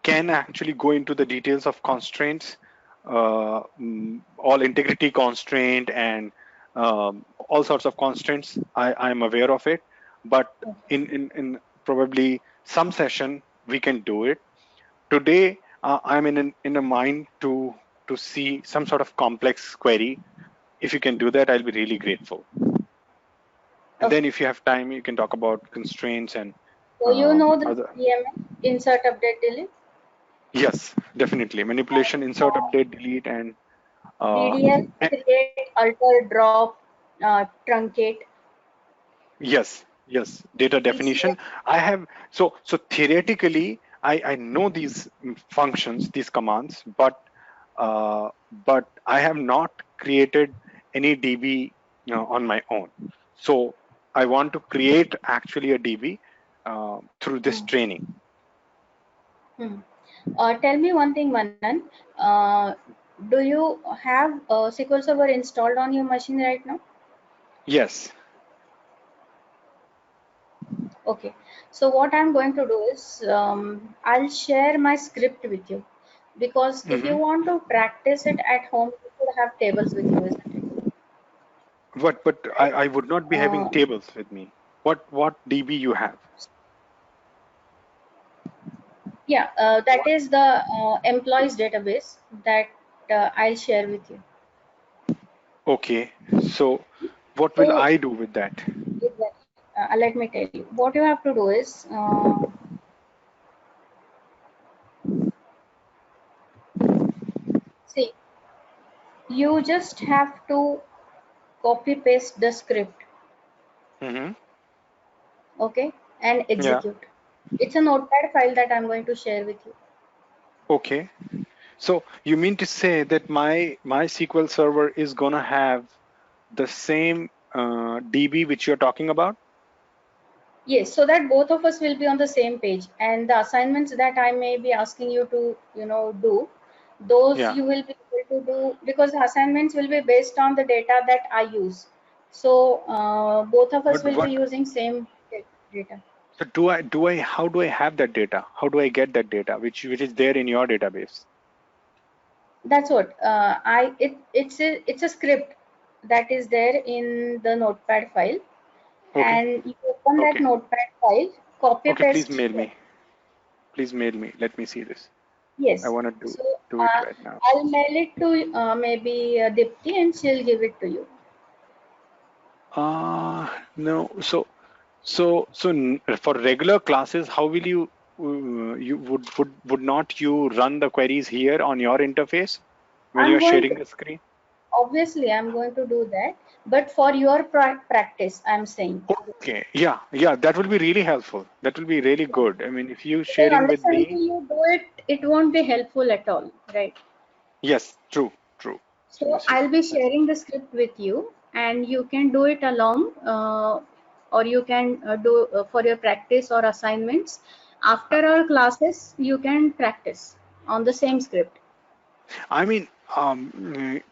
can actually go into the details of constraints, all integrity constraint and all sorts of constraints. I am aware of it, but in probably some session we can do it. Today, I'm in a mind to see some sort of complex query. If you can do that, I'll be really grateful. And then Okay, if you have time, you can talk about constraints and so you know the other. DBMS, insert, update, delete. Yes, definitely. Manipulation, insert, update, delete, and DDL, eh, create, alter, drop, truncate. yes, yes. Data TCL, definition. I have so theoretically, I know these functions, these commands, but I have not created any DB on my own. So I want to create actually a DB through this hmm, training. hmm. Tell me one thing, Manan. Do you have SQL Server installed on your machine right now? Yes. Okay. So what I'm going to do is I'll share my script with you, because if you Hmm. want to practice it at home, you should have tables with you, isn't it? But Right? I would not be having tables with me. What DB you have? Yeah, that What? is the employees database that I'll share with you. Okay. So what will So I do with that? exactly, let me tell you. What you have to do is, see, you just have to copy paste the script, Hmm. okay, and Yeah. execute. It's a notepad file that I'm going to share with you. Okay. So you mean to say that my SQL server is gonna have the same DB which you're talking about? Yes, so that both of us will be on the same page, and the assignments that I may be asking you to, do, those Yeah. you will be able to do, because the assignments will be based on the data that I use. So both of us But will be what? using same data. So do I how do I have that data? How do I get that data which is there in your database? That's what it's a script that is there in the notepad file, Okay. and you open that Okay. notepad file, copy Okay. Please paste mail that. me. Please mail me. Let me see this. I Yes. want to So do it right now. I'll mail it to maybe Dipti, and she'll give it to you. No. So for regular classes, how will you you would not you run the queries here on your interface when I'm you're going sharing to, the screen? obviously, I'm going to do that, but for your practice, I'm saying. Okay. Yeah. Yeah. That will be really helpful. That will be really Yeah. good. I mean, if you Because sharing with unless until me, you do it, it won't be helpful at all, right? yes, true, true. Let me So see. I'll be sharing the script with you, and you can do it along, or you can do for your practice or assignments. After our classes, you can practice on the same script. I mean,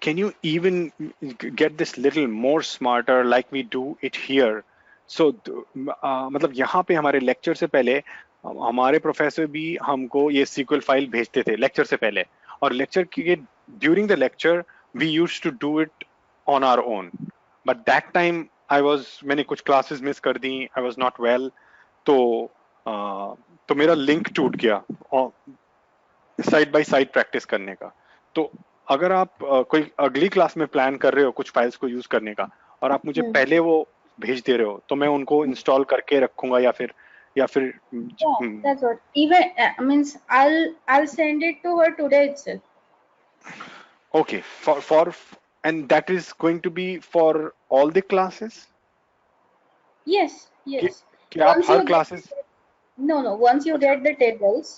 can you even get this little more smarter like we do it here? So, मतलब यहाँ पे हमारे lecture से पहले हमारे professor भी हमको ये सीक्वल फाइल भेजते थे लेक्चर से पहले और लेक्चर के during the lecture we used to do it on our own but that time I was मैंने कुछ क्लासेस मिस कर दी आई वाज नॉट वेल तो तो मेरा लिंक टूट गया साइड बाय साइड प्रैक्टिस करने का तो अगर आप कोई अगली क्लास में प्लान कर रहे हो कुछ फाइल्स को यूज करने का और आप मुझे Hmm. पहले वो भेज दे रहे हो तो मैं उनको इंस्टॉल करके रखूंगा या फिर या फिर Yeah, that's what. Even means I'll send it to her today itself. okay, and that is going to be for all the classes? Yes, कि, yes. कि आप Once her you get classes? no. Once you अच्छा. get the tables,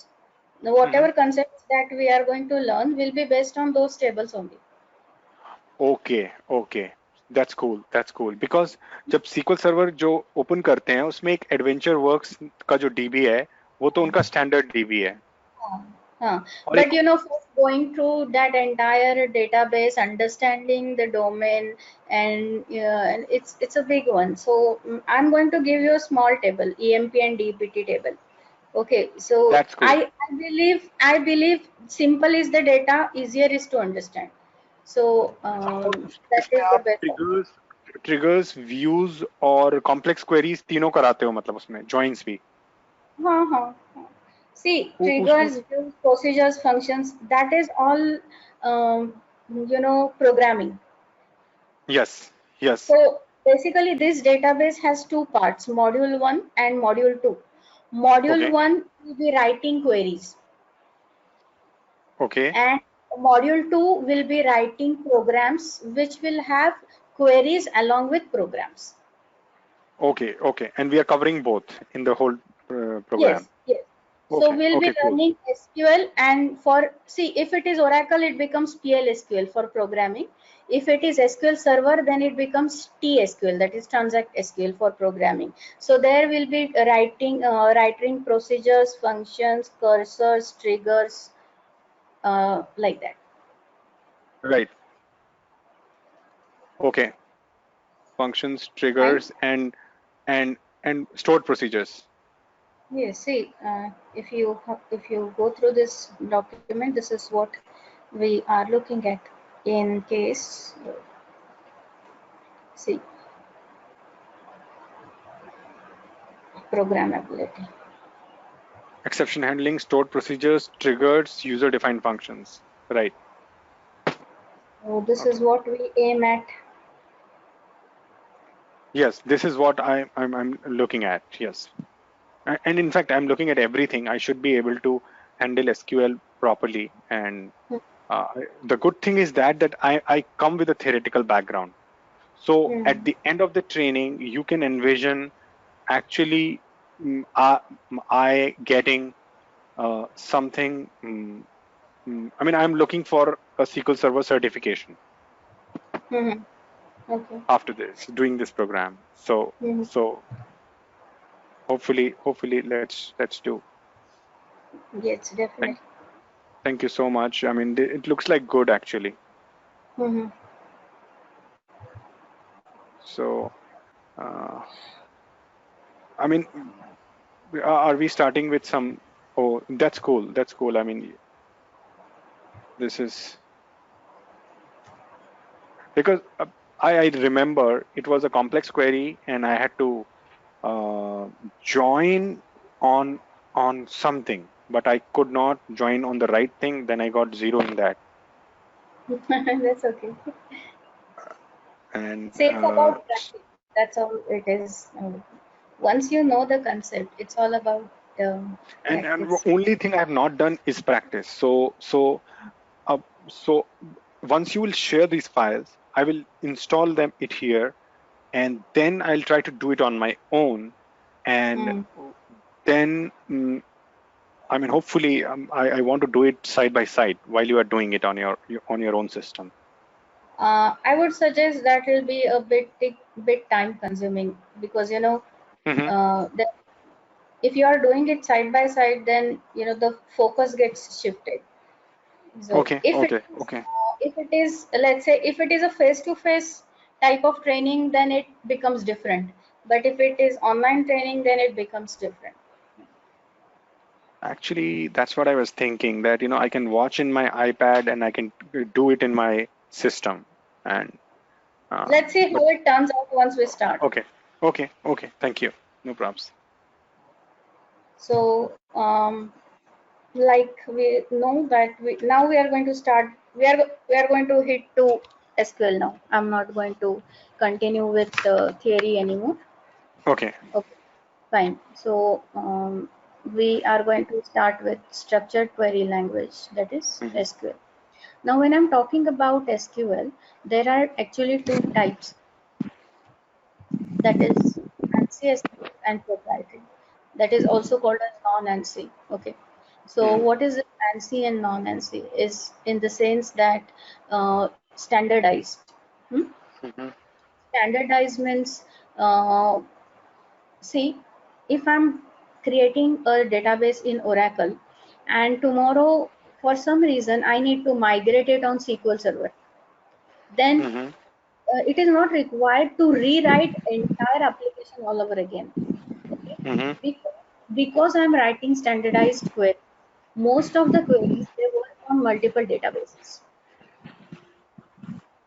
hmm. whatever concepts that we are going to learn will be based on those tables only. Okay, okay. That's cool. Because जब SQL server जो open करते हैं उसमें एक adventure works का जो dB है वो तो उनका स्टैंडर्ड डीबी है. और But एक first going through that entire database, understanding the domain, and it's a big one. So I'm going to give you a small table, EMP and DPT table. Okay, so that's cool. I believe simple is the data, easier is to understand. So और that इसमें is the आप best option. Triggers views और complex queries तीनों कराते हो मतलब उसमें joins भी हाँ. See, उसमें. triggers, views, procedures, functions, that is all, programming. Yes, yes. So basically, this database has two parts, module 1 and module 2. Module okay, 1 will be writing queries, okay, and module 2 will be writing programs which will have queries along with programs. Okay, okay, and we are covering both in the whole program. Yes. So okay, we'll be okay, cool. learning SQL, and see, if it is Oracle, it becomes PL/SQL for programming. If it is SQL Server, then it becomes TSQL, that is Transact SQL for programming. So there will be writing procedures, functions, cursors, triggers, like that. Right. Okay. Functions, Fine. Triggers and stored procedures. Yes. See, if you go through this document, this is what we are looking at. In case, see, programmability. Exception handling, stored procedures, triggers, user defined functions. Right. So this is Okay. what we aim at. Yes, this is what I'm looking at. Yes. And in fact, I'm looking at everything. I should be able to handle SQL properly. And uh, the good thing is that I come with a theoretical background. So at Hmm. the end of the training, you can envision actually I getting something. I mean, I'm looking for a SQL Server certification Hmm. Okay. after this, doing this program. So Hmm. so hopefully let's do. Yes, Thank definitely. thank you so much. I mean, it looks like good actually. Hmm. So I mean, are we starting with some? Oh, that's cool. That's cool. I mean, this is because I remember it was a complex query and I had to join on something, but I could not join on the right thing. Then I got zero in that. That's okay. And See, it's about practice. That's all it is. Once you know the concept, it's all about and practice. only thing I have not done is practice. Uh, so once you will share these files, I will install them it here, and then I'll try to do it on my own, and Mm. then I mean, hopefully, I want to do it side by side while you are doing it on your own system. I would suggest that will be a bit time consuming, because Mm-hmm. that if you are doing it side by side, then the focus gets shifted. So Okay, if it okay, is, okay. let's say, if it is a face-to-face type of training, then it becomes different. But if it is online training, then it becomes different. Actually, that's what I was thinking, that I can watch in my iPad and I can do it in my system. And Let's see but how it turns out once we start. okay, okay. Thank you. No problems. So, like we know that now we are going to start. We are going to hit to SQL now. I'm not going to continue with theory anymore. Okay. Okay. Fine. So we are going to start with structured query language, that is Mm-hmm. SQL. Now, when I'm talking about SQL, there are actually two types, that is ANSI SQL and proprietary. That is also called as non-ANSI. Okay. So Mm-hmm. what is ANSI and non-ANSI? Is in the sense that standardized. Hmm? Mm-hmm. Standardized means, uh, see, if I'm creating a database in Oracle and tomorrow for some reason I need to migrate it on SQL Server, then Mm-hmm. it is not required to rewrite entire application all over again. Okay, Mm-hmm. because I'm writing standardized queries, most of the queries they work on multiple databases.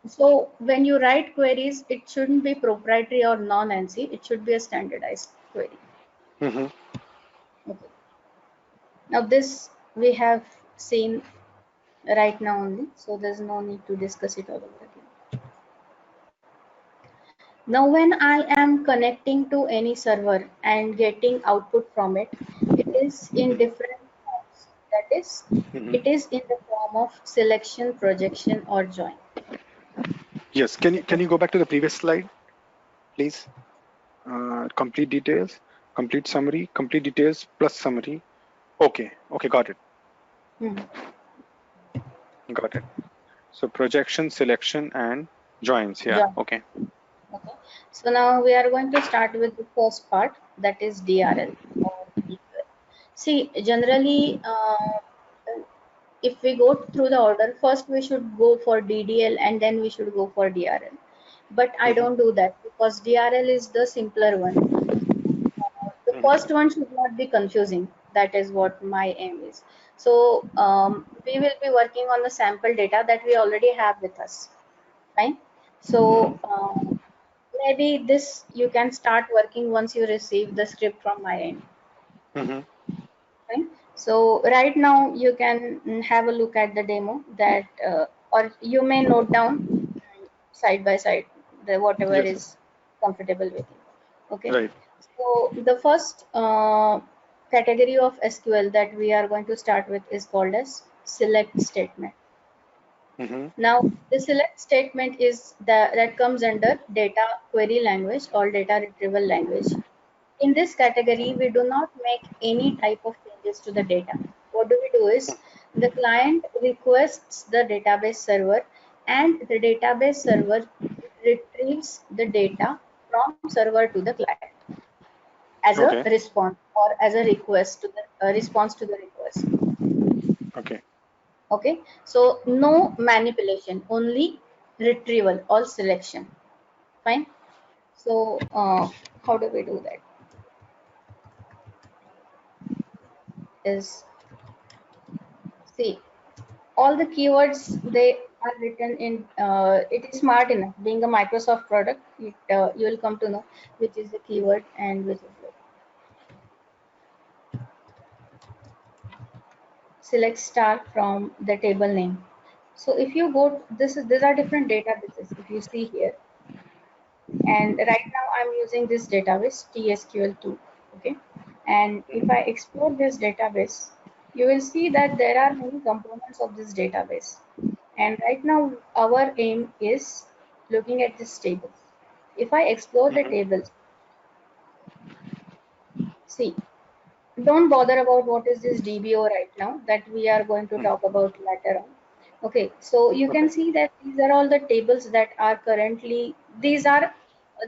So when you write queries, it shouldn't be proprietary or non-ANSI. It should be a standardized query. Mm-hmm. Okay. Now this we have seen right now only, so there's no need to discuss it all over again. Now when I am connecting to any server and getting output from it, it is in different forms. That is, Mm-hmm. it is in the form of selection, projection, or join. Yes. Can Okay. you go back to the previous slide, please? Complete details, complete summary, complete details plus summary. Okay. Okay. Got it. Hmm. Got it. So projection, selection, and joins. Yeah. Join. Okay. Okay. So now we are going to start with the first part, that is DRL or DQL. See, generally, if we go through the order, first we should go for DDL and then we should go for DRL. But I Mm-hmm. don't do that because DRL is the simpler one. The Mm-hmm. first one should not be confusing. That is what my aim is. So we will be working on the sample data that we already have with us. Fine. So maybe this you can start working once you receive the script from my end. Mm-hmm. Fine. So right now you can have a look at the demo that, or you may note down side by side the whatever Yes. is comfortable with you. Okay. Right. So the first category of SQL that we are going to start with is called as select statement. Mm-hmm. Now, the select statement is that comes under data query language or data retrieval language. In this category, we do not make any type of changes to the data. What do we do is the client requests the database server and the database server retrieves the data from server to the client as a Okay. response or as a request to the response to the request. Okay. Okay, so no manipulation, only retrieval or selection. Fine. So how do we do that? Is, see, all the keywords they are written in. It is smart enough. Being a Microsoft product, you will come to know which is the keyword and which is the select star from the table name. So if you go, these are different databases. If you see here, and right now I'm using this database TSQL2. Okay, and if I explore this database, you will see that there are many components of this database, and right now our aim is looking at this table. If I explore the Mm-hmm. tables, see, don't bother about what is this DBO right now, that we are going to talk about later on. Okay, so you can Okay. see that these are all the tables that are currently, these are,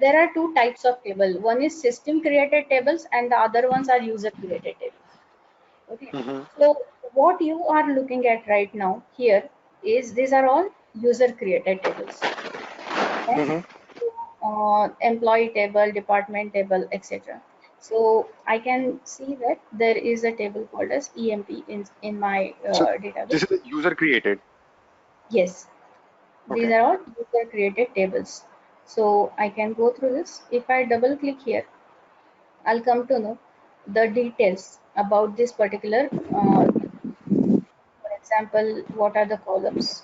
there are two types of table. One is system created tables and the other ones are user created tables. Okay, Mm-hmm. so what you are looking at right now here is these are all user created tables. Okay, Mm-hmm. employee table, department table, etc. So I can see that there is a table called as EMP in my So this database. is a user created. Yes, these Okay. are all user created tables. So I can go through this. If I double click here, I'll come to know the details about this particular. For example, what are the columns?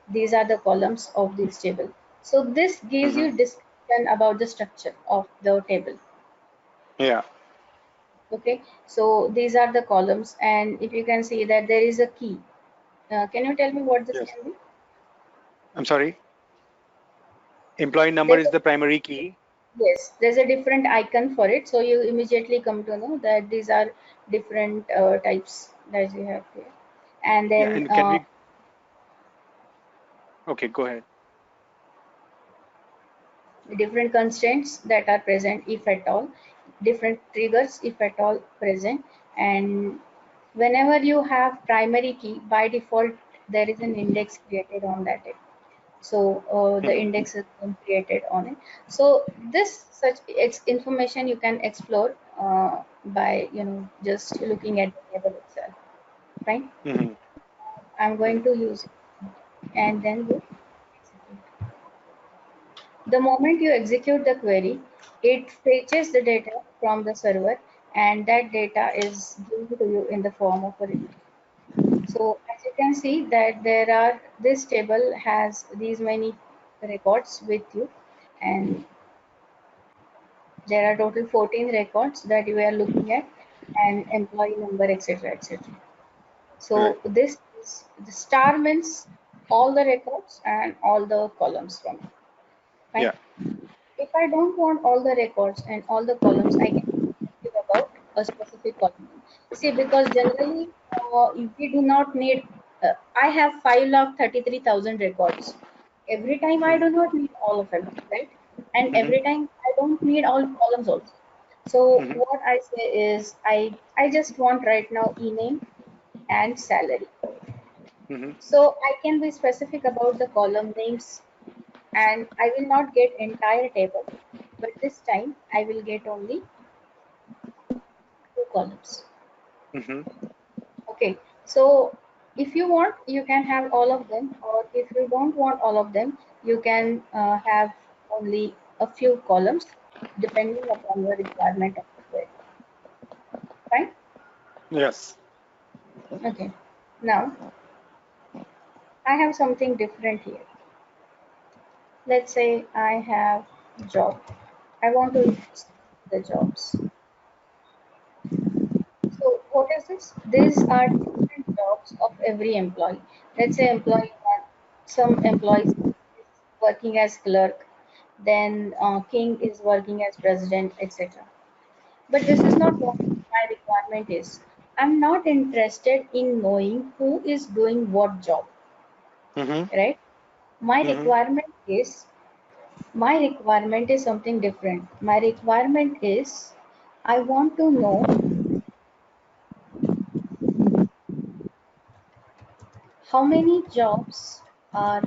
These are the columns of this table. So this gives Mm-hmm. you description about the structure of the table. Yeah. Okay, so these are the columns, and if you can see that there is a key. Can you tell me what this Yes. can be? I'm sorry. Employee number There's is a, the primary key. yes, there's a different icon for it, so you immediately come to know that these are different types that you have here. And Yeah, then and can we? Okay, go ahead. different constraints that are present, if at all, different triggers, if at all present. And whenever you have primary key, by default, there is an index created on that. So the Mhm. index is being created on it. So this such information you can explore by just looking at the table itself, right? Mhm. I'm going Mhm. to use it, and then you execute. The moment you execute the query, it fetches the data from the server, and that data is given to you in the form of a report. So as you can see that this table has these many records with you, and there are total 14 records that you are looking at, and employee number, etc., etc. Right. So this is the star means all the records and all the columns from it, Yeah. right? If I don't want all the records and all the columns, I can be specific about a specific column. See, because generally we do not need. I have 5,33,000 records. Every time I Mhm. do not need all of them, right? And Mhm. every time I don't need all columns also. So Mhm. what I say is I just want right now e-name and salary. Mhm. So I can be specific about the column names, and I will not get entire table, but this time I will get only two columns. Mhm. Okay, so if you want, you can have all of them, or if you don't want all of them, you can have only a few columns depending upon your requirement of the query. Fine? Yes. Okay. Now I have something different here. Let's say I have job. I want to see the jobs. So what is this? These are different jobs of every employee. Let's say employee one, some employees is working as clerk, then King is working as president, etc. But this is not what my requirement is. I'm not interested in knowing who is doing what job, Mhm. right? My Mhm. requirement is my requirement is something different. My requirement is I want to know how many jobs are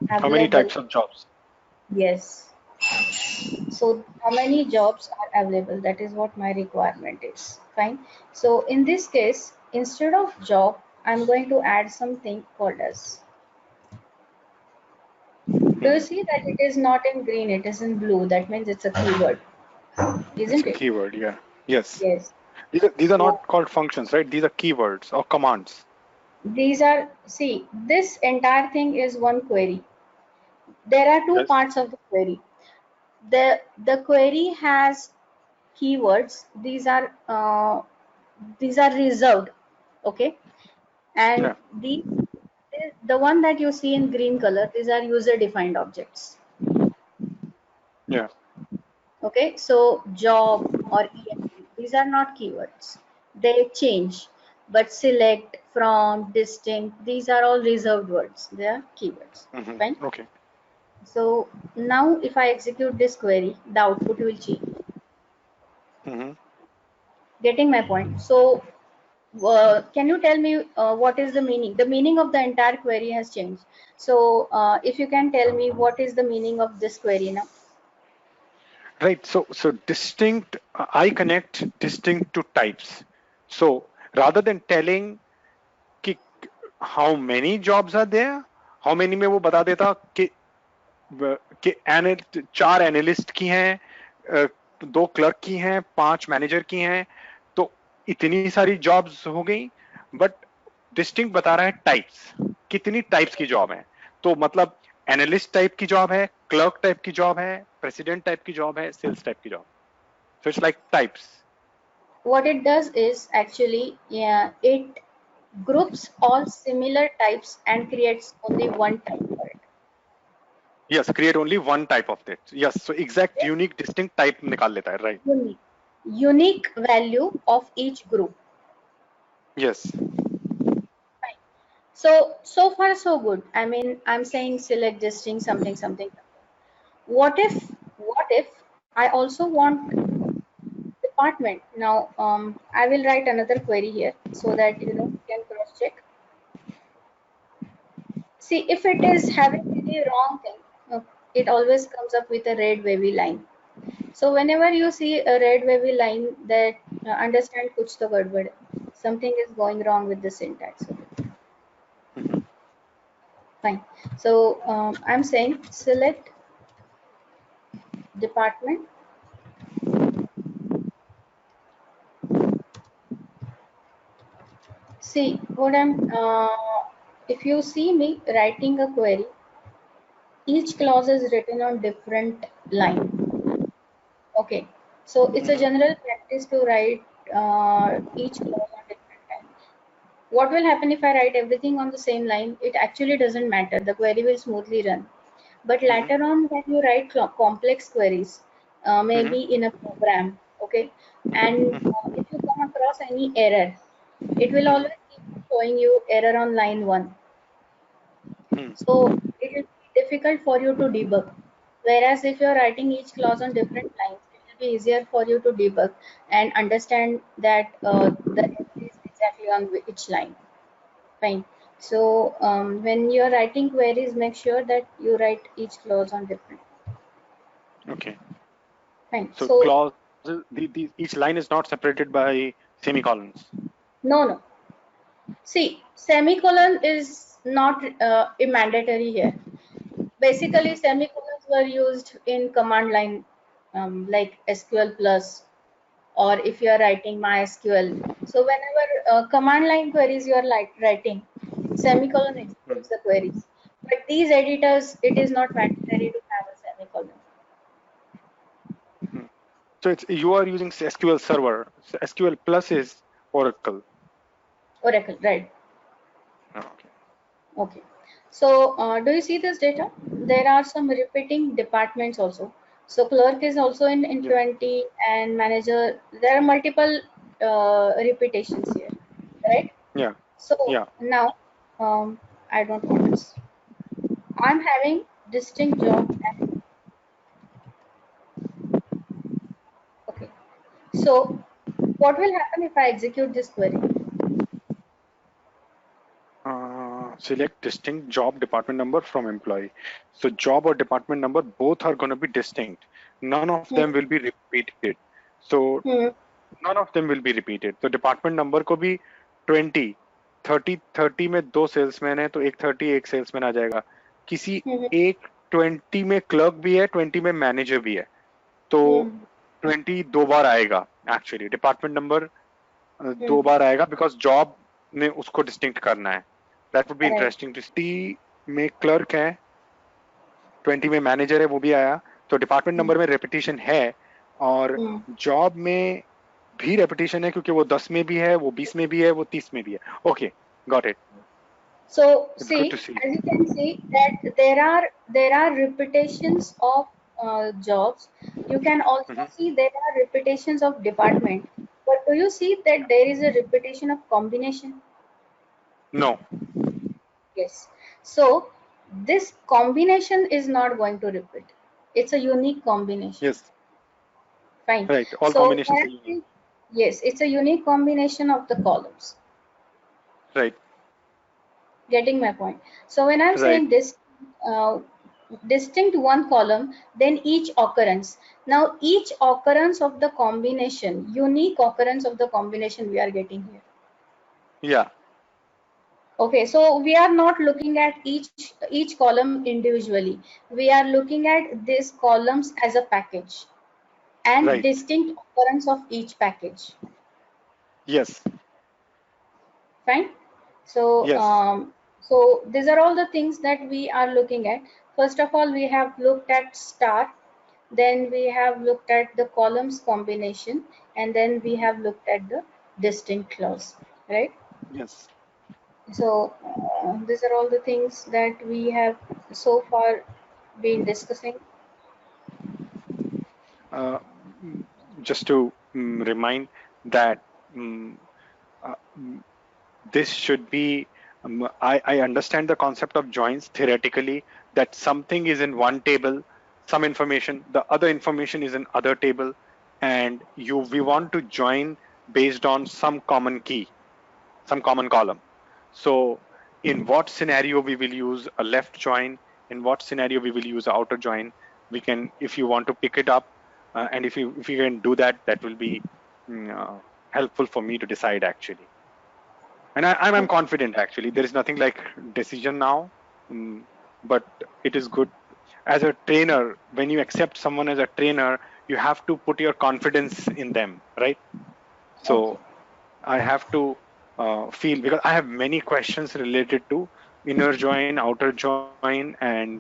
How many available. types of jobs? Yes. So how many jobs are available? That is what my requirement is. Fine. So in this case, instead of job, I'm going to add something called as. Do you Mhm. see that it is not in green, it is in blue? That means it's a keyword, It's isn't a it? keyword. Yeah. Yes. Yes. These are So not called functions, right? These are keywords or commands. these are, see, this entire thing is one query. There are two Yes. parts of the query. The query has keywords. These are reserved, okay, and Yeah. the one that you see in green color, these are user defined objects. Yeah. Okay, so job or EMP, these are not keywords, they change. But select, from, distinct, these are all reserved words, they are keywords. Mhm. Fine. Okay. So now if I execute this query, the output will change. Mhm. Getting my point? So can you tell me what is the meaning? The meaning of the entire query has changed. So if you can tell me what is the meaning of this query now? Right. So distinct. I connect distinct to types. So rather than telling कि how many jobs are there, how many में वो बता देता कि चार analyst की हैं, दो क्लर्क की हैं, पांच मैनेजर की हैं, तो इतनी सारी जॉब्स हो गई. बट डिस्टिंक्ट बता रहा है टाइप्स, कितनी टाइप्स की जॉब है. तो मतलब एनालिस्ट टाइप की जॉब है, क्लर्क टाइप की जॉब है, प्रेसिडेंट टाइप की जॉब है, सेल्स टाइप की job. So it's like types. What it does is actually, yeah, it groups all similar types and creates only one type for it. Yes, create only one type of that. Yes, so exact Okay? unique distinct type निकाल लेता है, right? Unique value of each group. Yes. Fine. So far so good. I mean, I'm saying select distinct something something. What if I also want department? Now, I will write another query here so that you can cross check. See, if it is having any wrong thing, it always comes up with a red wavy line. So whenever you see a red wavy line, that understand kuch to gadbad, something is going wrong with the syntax. Okay, fine. So I'm saying select department. See what if you see me writing a query, each clause is written on different line. Okay, so it's a general practice to write each clause on different line. What will happen if I write everything on the same line? It actually doesn't matter. The query will smoothly run. But later on, when you write complex queries, maybe in a program, okay, and if you come across any error, it will always keep showing you error on line 1. So it will be difficult for you to debug. Whereas if you're writing each clause on different lines, it will be easier for you to debug and understand that the error is exactly on which line. Fine. So when you're writing queries, make sure that you write each clause on different. Okay. Fine. So So clauses, each line is not separated by semicolons. no. See, semicolon is not mandatory here. Basically, semicolons were used in command line like SQL plus, or if you are writing MySQL. So whenever command line queries you are writing, semicolon executes the queries. But these editors, it is not mandatory to have a semicolon. So it's you are using SQL Server. So SQL Plus is Oracle. Oracle, right? Okay. Okay. So do you see this data? There are some repeating departments also. So clerk is also in Yeah. 20 and manager. There are multiple repetitions here, right? Yeah. So Yeah. now I don't want this. I'm having distinct job. Okay. So what will happen if I execute this query? Select distinct job department number from employee. So job or department number both are going to be distinct. None of them will be repeated. So Hmm. none of them will be repeated. तो department number को भी 20 30 में 2 salesman है तो एक 30 एक salesman आ जाएगा. किसी Hmm. एक 20 में क्लर्क भी है 20 में मैनेजर भी है तो Hmm. 20 दो बार आएगा. Actually department number Hmm. दो बार आएगा बिकॉज जॉब ने उसको डिस्टिंक्ट करना है. That would be Right. Interesting to see. में क्लर्क है 20 में मैनेजर है वो भी आया तो डिपार्टमेंट Hmm. नंबर में रेपिटेशन है और Hmm. जॉब में भी रेपिटेशन है क्योंकि वो 10 में भी है वो 20 में भी है वो 30 में भी है. Okay got it. So it's good to see, see. as you can see that there are repetitions of jobs. You can also see there are repetitions of department. But do you see that there is a repetition of combination? No. Yes. So this combination is not going to repeat. It's a unique combination. Yes Fine. Right all So combination when I सही है. say yes, it's a unique combination of the columns. Right Getting my point. So when I'm right saying this distinct one column, then each occurrence. Now each occurrence of the combination, unique occurrence of the combination we are getting here. या Okay, so we are not looking at each column individually. We are looking at these columns as a package and right distinct occurrence of each package. Yes Fine. So yes so these are all the things that we are looking at. First of all, we have looked at star. then we have looked at the columns combination, and then we have looked at the distinct clause, right? Yes. So these are all the things that we have so far been discussing. Uh, mm, just to remind that mm, uh, mm, this should be, I understand the concept of joins theoretically, that something is in one table, some information, the other information is in other table, and we want to join based on some common key, some common column. So in what scenario we will use a left join, in what scenario we will use outer join, we can, if you want to pick it up, and if you can do that, that will be mm, uh, helpful for me to decide actually. And I'm Okay. confident actually. There is nothing like decision now, but it is good as a trainer. When you accept someone as a trainer, you have to put your confidence in them, right? Okay. So I have to feel, because I have many questions related to inner join, outer join, um,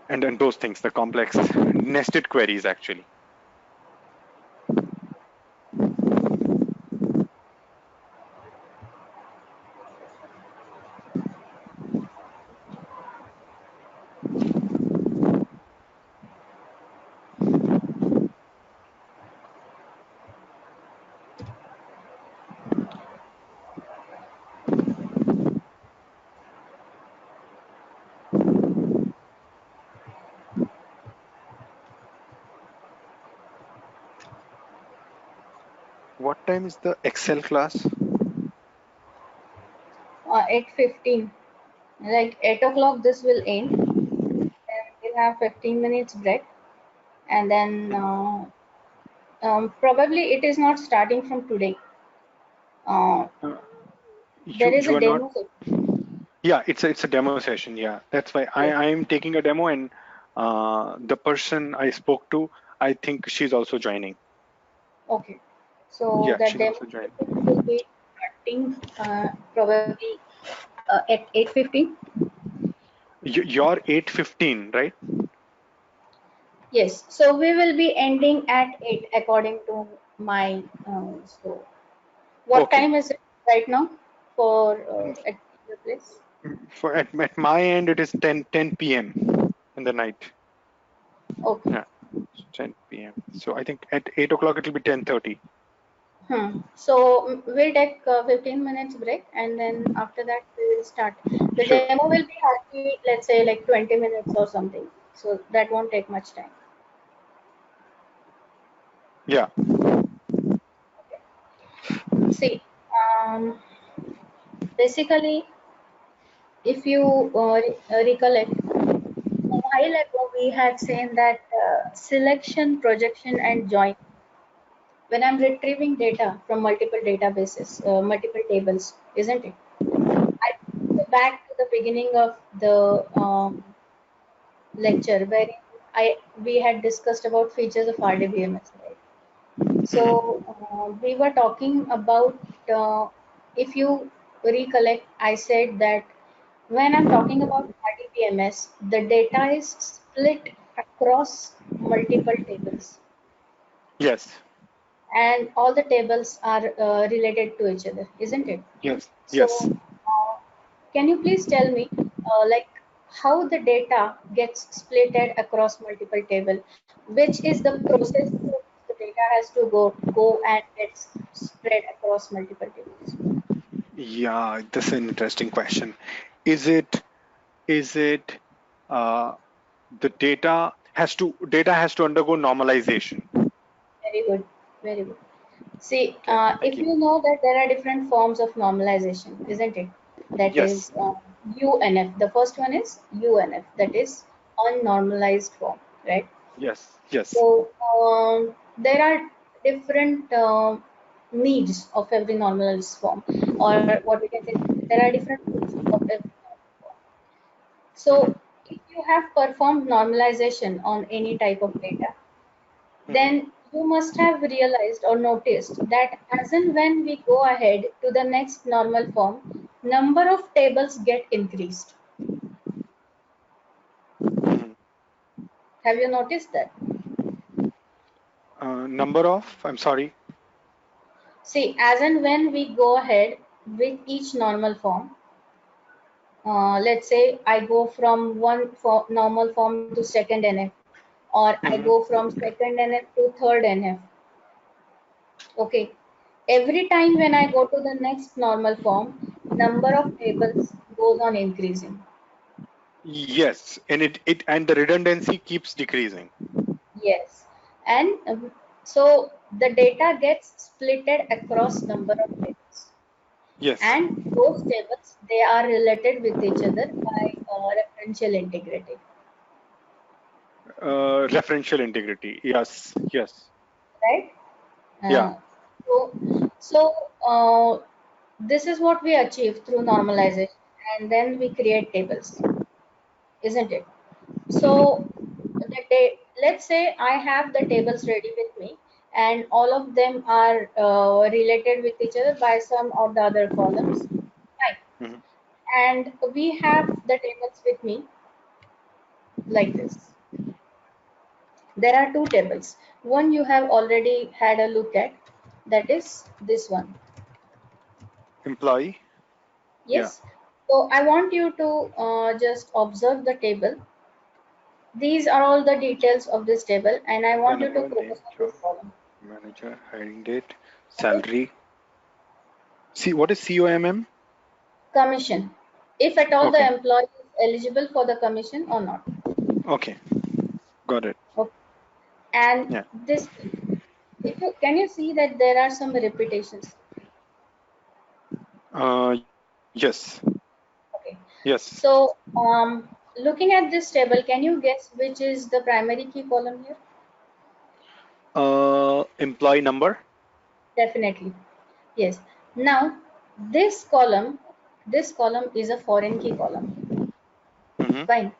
and those things, the complex nested queries actually. What time is the Excel class? 8:15. Like 8 o'clock, this will end. Then we'll have 15 minutes break, and then probably it is not starting from today. Uh, Uh, there is a you are not. demo session. Yeah, it's a demo session. Yeah, that's why Yes. I am taking a demo, and the person I spoke to, I think she's also joining. Okay. So Yeah, the she's demo also joining. session will be starting probably at 8:15. You're 8:15, right? Yes. So we will be ending at 8 according to my. So what Okay. time is it right now for at your place? At my end, it is 10 p.m. in the night. Okay. Yeah, it's 10 p.m. So I think at 8 o'clock it will be 10:30. So we'll take 15 minutes break, and then after that we will start. The Sure. demo will be hardly, let's say, like 20 minutes or something. So that won't take much time. Yeah. See, um, basically, if you recollect, a while ago we had seen that selection, projection, and join. When I'm retrieving data from multiple databases, multiple tables, isn't it? I go back to the beginning of the lecture where I we had discussed about features of RDBMS, right? So we were talking about, if you recollect, I said that when I'm talking about RDBMS, the data is split across multiple tables, Yes. and all the tables are related to each other, isn't it? Yes. Yes. So, can you please tell me, like, how the data gets splitted across multiple table? Which is the process through which the data has to go and gets spread across multiple tables? Yeah, that's an interesting question. Is it uh, the data has to undergo normalization? Very good, very good. See, Okay. Thank if you. you know that there are different forms of normalization, isn't it? That Yes. is UNF. The first one is UNF, that is unnormalized form, right? Yes. Yes. So there are different needs of every normalized form, or what we can say, there are different needs of every normalized form. Hmm. So if you have performed normalization on any type of data, Hmm. then you must have realized or noticed that as and when we go ahead to the next normal form, number of tables get increased. Hmm. Have you noticed that? Number of, I'm sorry. See, as and when we go ahead with each normal form, let's say I go from normal form to second NF, or I Mm-hmm. go from second NF to third NF. Okay. Every time when I go to the next normal form, number of tables goes on increasing. Yes, and it and the redundancy keeps decreasing. Yes. And so the data gets splitted across number of tables. Yes, And those tables, they are related with each other by referential integrity, referential integrity. Yes, yes, right? yeah. Uh, so, so this is what we achieve through normalization, and then we create tables, isn't it? So, let's say I have the tables ready with me, and all of them are related with each other by some or the other columns. Fine. Mhm. And we have the tables with me like this. There are two tables. One you have already had a look at, that is this one. Employee. Yeah. Yes. So I want you to just observe the table. These are all the details of this table, and I want Phone you to number, focus name, on job, this column. manager, hiring date, Okay. salary. See, what is COMM? Commission. If at all the Okay. employee is eligible for the commission or not. Okay. Got it. Okay. And Yeah. this, if you can you see that there are some repetitions. Yes. Okay. Yes. So looking at this table, can you guess which is the primary key column here? Employee number. Definitely. Yes. Now this column is a foreign key column. Mm-hmm. Fine.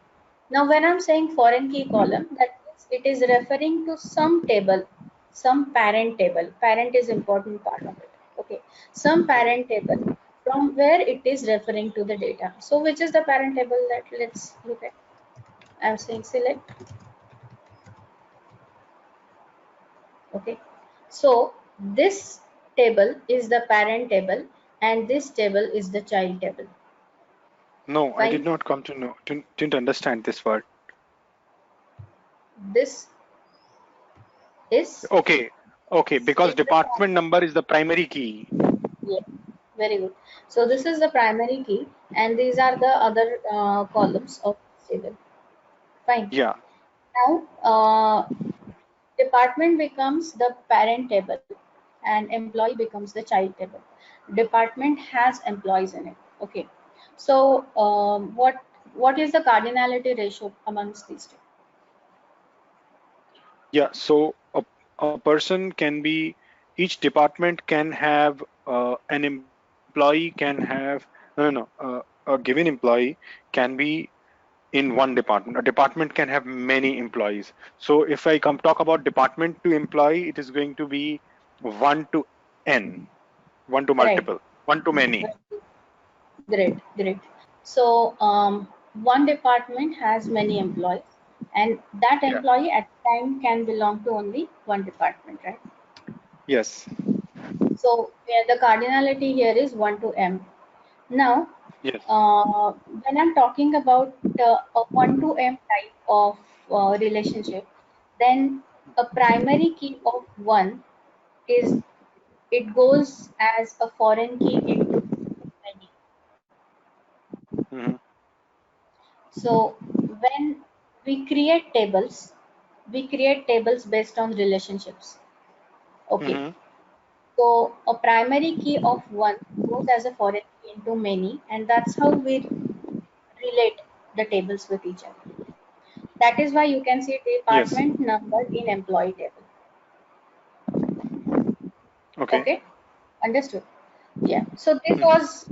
Now when I'm saying foreign key column, that means it is referring to some table, some parent table. Parent is important part of it. Okay. Some parent table from where it is referring to the data. So which is the parent table that let's look at? I'm saying select. Okay. So this table is the parent table and this table is the child table. No, I did Fine. not come to know. Didn't understand this word. This is Okay. Okay. this Because is the department number is the primary key. yeah, very good. So this is the primary key, and these are the other columns of this table. Fine. Yeah. Now, department becomes the parent table, and employee becomes the child table. Department has employees in it. Okay. So, what is the cardinality ratio amongst these two? Yeah. So a person can be, each department can have an employee can have, a given employee can be in one department. A department can have many employees. So if I come talk about department to employee, it is going to be one to n, one to Right. multiple, one to many. Great, great. So, one department has many employees, and that Yeah. employee at the time can belong to only one department, right? Yes. So, where the cardinality here is 1 to m. Now, Yes. when I'm talking about a 1 to m type of relationship, then a primary key of 1 is it goes as a foreign key into many. Mm-hmm. So when we create tables based on relationships. Okay. Mm-hmm. So a primary key of 1 goes as a foreign key into many, and that's how we relate the tables with each other. That is why you can see Yes. department number in employee table. Okay. Okay, understood. Yeah. So this Mm-hmm. was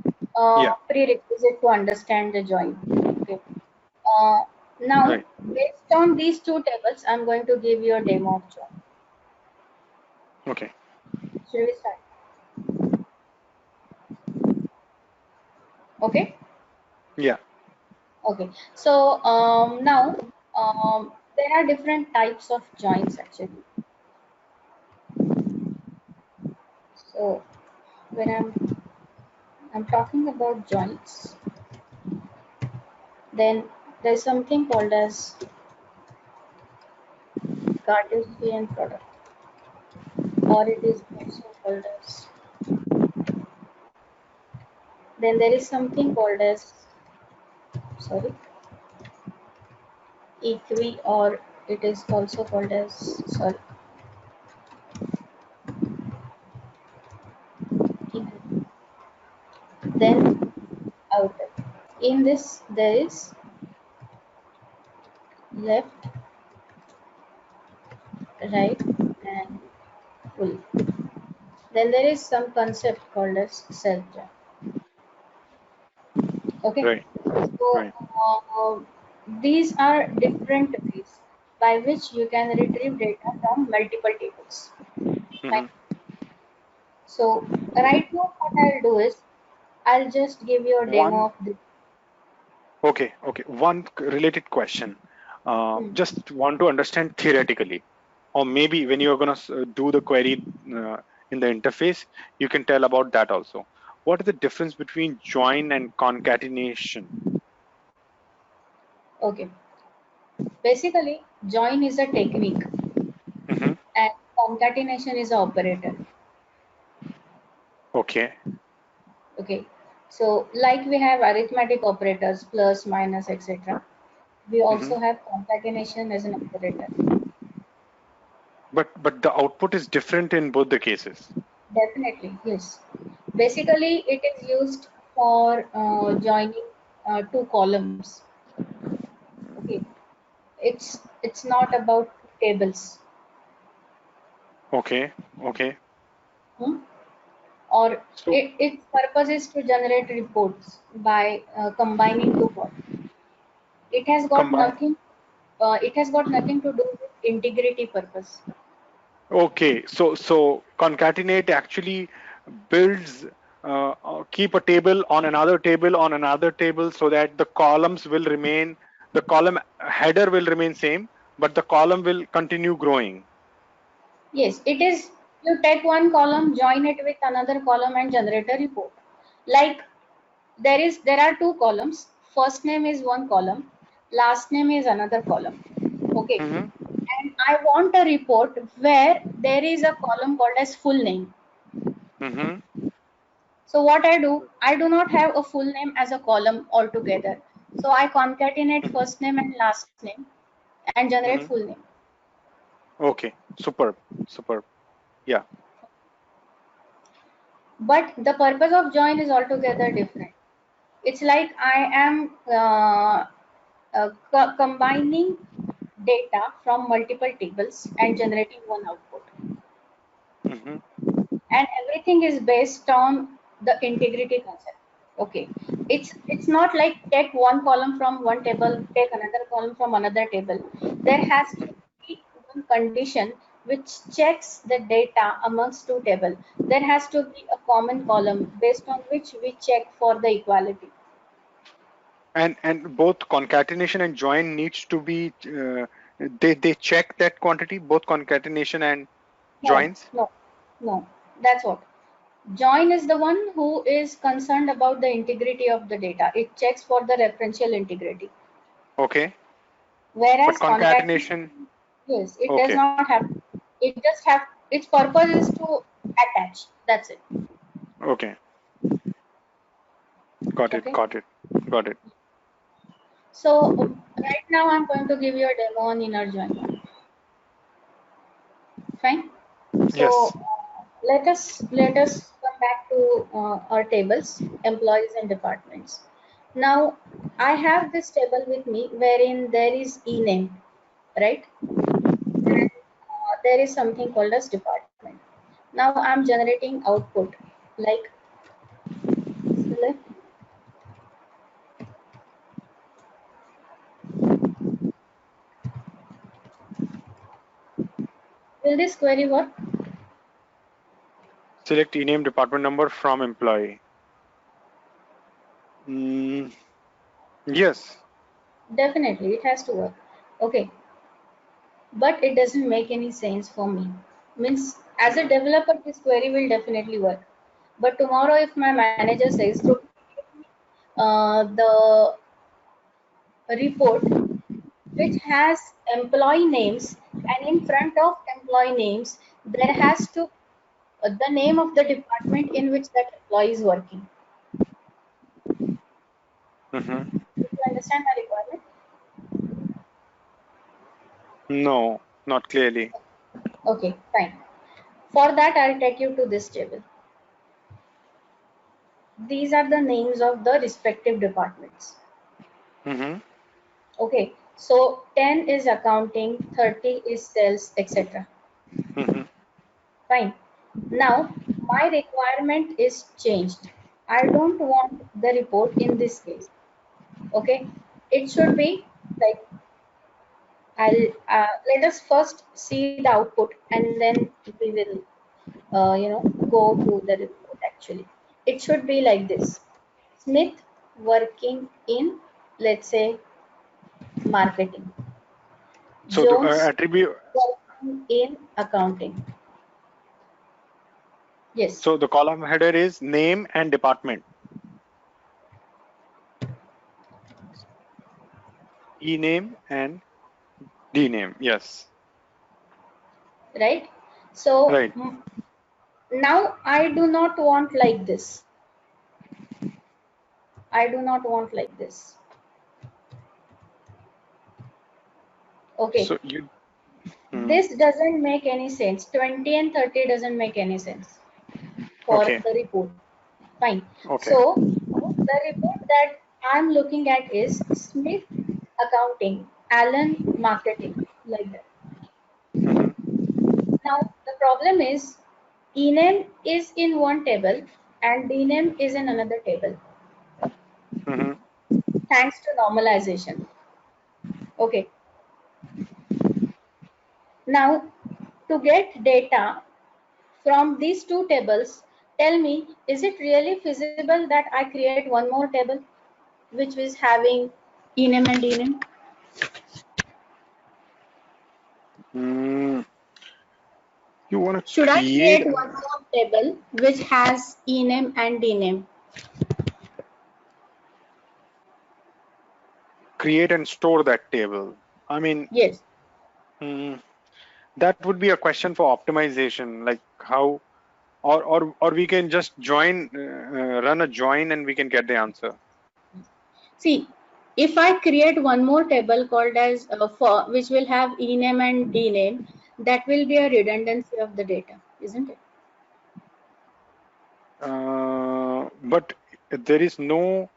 Yeah. prerequisite to understand the join. Okay. Uh, Now, Right. based on these two tables, I'm going to give you a demo of join. Okay. Should we start? Okay. Yeah. Okay. So now there are different types of joins actually. So when I'm talking about joins, then there's something called as Cartesian product, or it is also called as, then there is something called as, sorry, equi, or it is also called as, sorry, equi. Then outer. In this there is left, right, and full. Then there is some concept called as self join. Okay, Right. so Right. these are different ways by which you can retrieve data from multiple tables. Fine. Hmm. So right now what I'll do is I'll just give you a demo One. of this. Okay. Okay. One related question. Hmm. Just want to understand theoretically, or maybe when you're gonna do the query in the interface, you can tell about that also. What is the difference between join and concatenation? Okay, basically join is a technique Hmm. and concatenation is an operator. Okay. Okay, so like we have arithmetic operators, plus, minus, etc. We Hmm. also have concatenation as an operator. But the output is different in both the cases. Definitely, yes. Basically, it is used for joining two columns. Okay, it's not about tables, Okay. Okay. hmm? Or So its purpose is to generate reports by combining two columns. It has got combine. nothing. It has got nothing to do with integrity purpose. Okay, so concatenate actually builds keep a table on another table on another table so that the columns will remain, the column header will remain same, but the column will continue growing. Yes, it is. You take one column, join it with another column, and generate a report. Like there are two columns. First name is one column, last name is another column. Okay, Hmm. and I want a report where there is a column called as full name. Hmm. So what I do not have a full name as a column altogether. So I concatenate first name and last name and generate Hmm. full name. Okay, superb, superb. Yeah. But the purpose of join is altogether different. It's like I am combining data from multiple tables and generating one output. Hmm. And everything is based on the integrity concept. Okay, it's not like take one column from one table, take another column from another table. There has to be one condition which checks the data amongst two tables. There has to be a common column based on which we check for the equality. And both concatenation and join needs to be they check that quantity, both concatenation and No, joins. no, no. That's what. Join is the one who is concerned about the integrity of the data. It checks for the referential integrity. Okay, but Whereas concatenation. concatenation, yes, it does Okay. not have. It just have. Its purpose is to attach. That's it. Okay. Got it. Okay. Got it. Got it. So right now I'm going to give you a demo on inner join. Fine. Yes. So let us come back to our tables, employees and departments. Now I have this table with me wherein there is e-name, right? And there is something called as department. Now I'm generating output like select. Will this query work? Select ename department number from employee. Mm, yes. Definitely, it has to work. Okay. but it doesn't make any sense for me. Means as a developer, this query will definitely work. But tomorrow, if my manager says to the report which has employee names, and in front of employee names there has to the name of the department in which that employee is working. Mm-hmm. Do you understand my requirement? No, not clearly. Okay, fine. For that, I'll take you to this table. These are the names of the respective departments. Mm-hmm. Okay, so 10 is accounting, 30 is sales, etc. Mm-hmm. Fine. Now, my requirement is changed. I don't want the report in this case. Okay, it should be like I'll let us first see the output and then we will go to the report. Actually, it should be like this: Smith working in, let's say, marketing, So the Jones attribute. working in accounting. Yes, So the column header is name and department. E name and D name. Yes. right. So Right. now I do not want like this. I do not want like this. Okay, So you. Hmm. this doesn't make any sense. 20 and 30 doesn't make any sense for Okay. the report. Fine. Okay. So the report that I'm looking at is Smith accounting, Allen marketing, like that. Mm-hmm. Now the problem is ename is in one table and dname is in another table. Mm-hmm. Thanks to normalization. Okay. Now to get data from these two tables, tell me, is it really feasible that I create one more table which is having ename and dename? Mm, you want to Should I create create one more table which has ename and dename? and store that table. I mean, Yes. mm, that would be a question for optimization, like how, or we can just join, run a join, and we can get the answer. See, if I create one more table called as for which will have ename and dename, that will be a redundancy of the data, isn't it? But there is no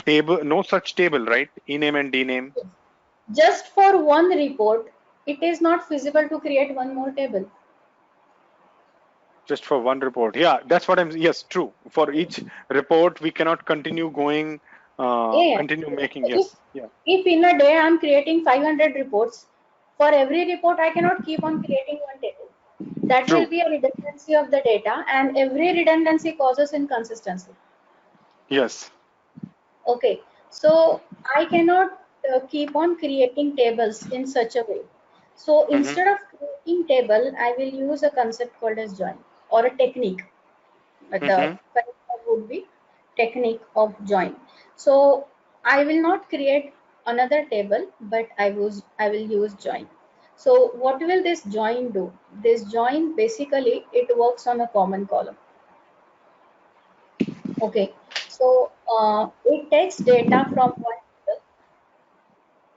table, no such table, right? E-name and D-name, Yes. Just for one report, it is not feasible to create one more table. just for one report. Yeah, that's what I'm. Yes, true. For each report, we cannot continue going, Yeah. continue making. If Yes, yeah, if in a day I'm creating 500 reports, for every report I cannot keep on creating one table. That will true. be a redundancy of the data, and every redundancy causes inconsistency. Yes. Okay, so I cannot keep on creating tables in such a way. So Mm-hmm. instead of creating table, I will use a concept called as join or a technique. The Mm-hmm. correct word would be technique of join. So I will not create another table, but I will use join. So what will this join do? This join basically it works on a common column. Okay, so it takes data from one table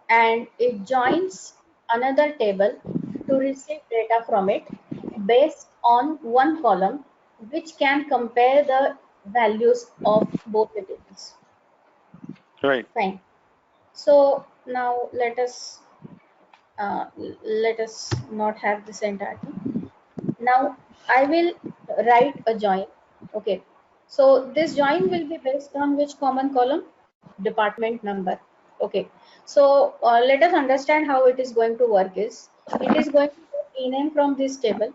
and it joins another table to receive data from it based on one column, which can compare the values of both the tables. Right. Fine. So now let us not have this entire thing. Now I will write a join. Okay. So this join will be based on which common column? Department number. Okay. So let us understand how it is going to work is it is going to get ename from this table.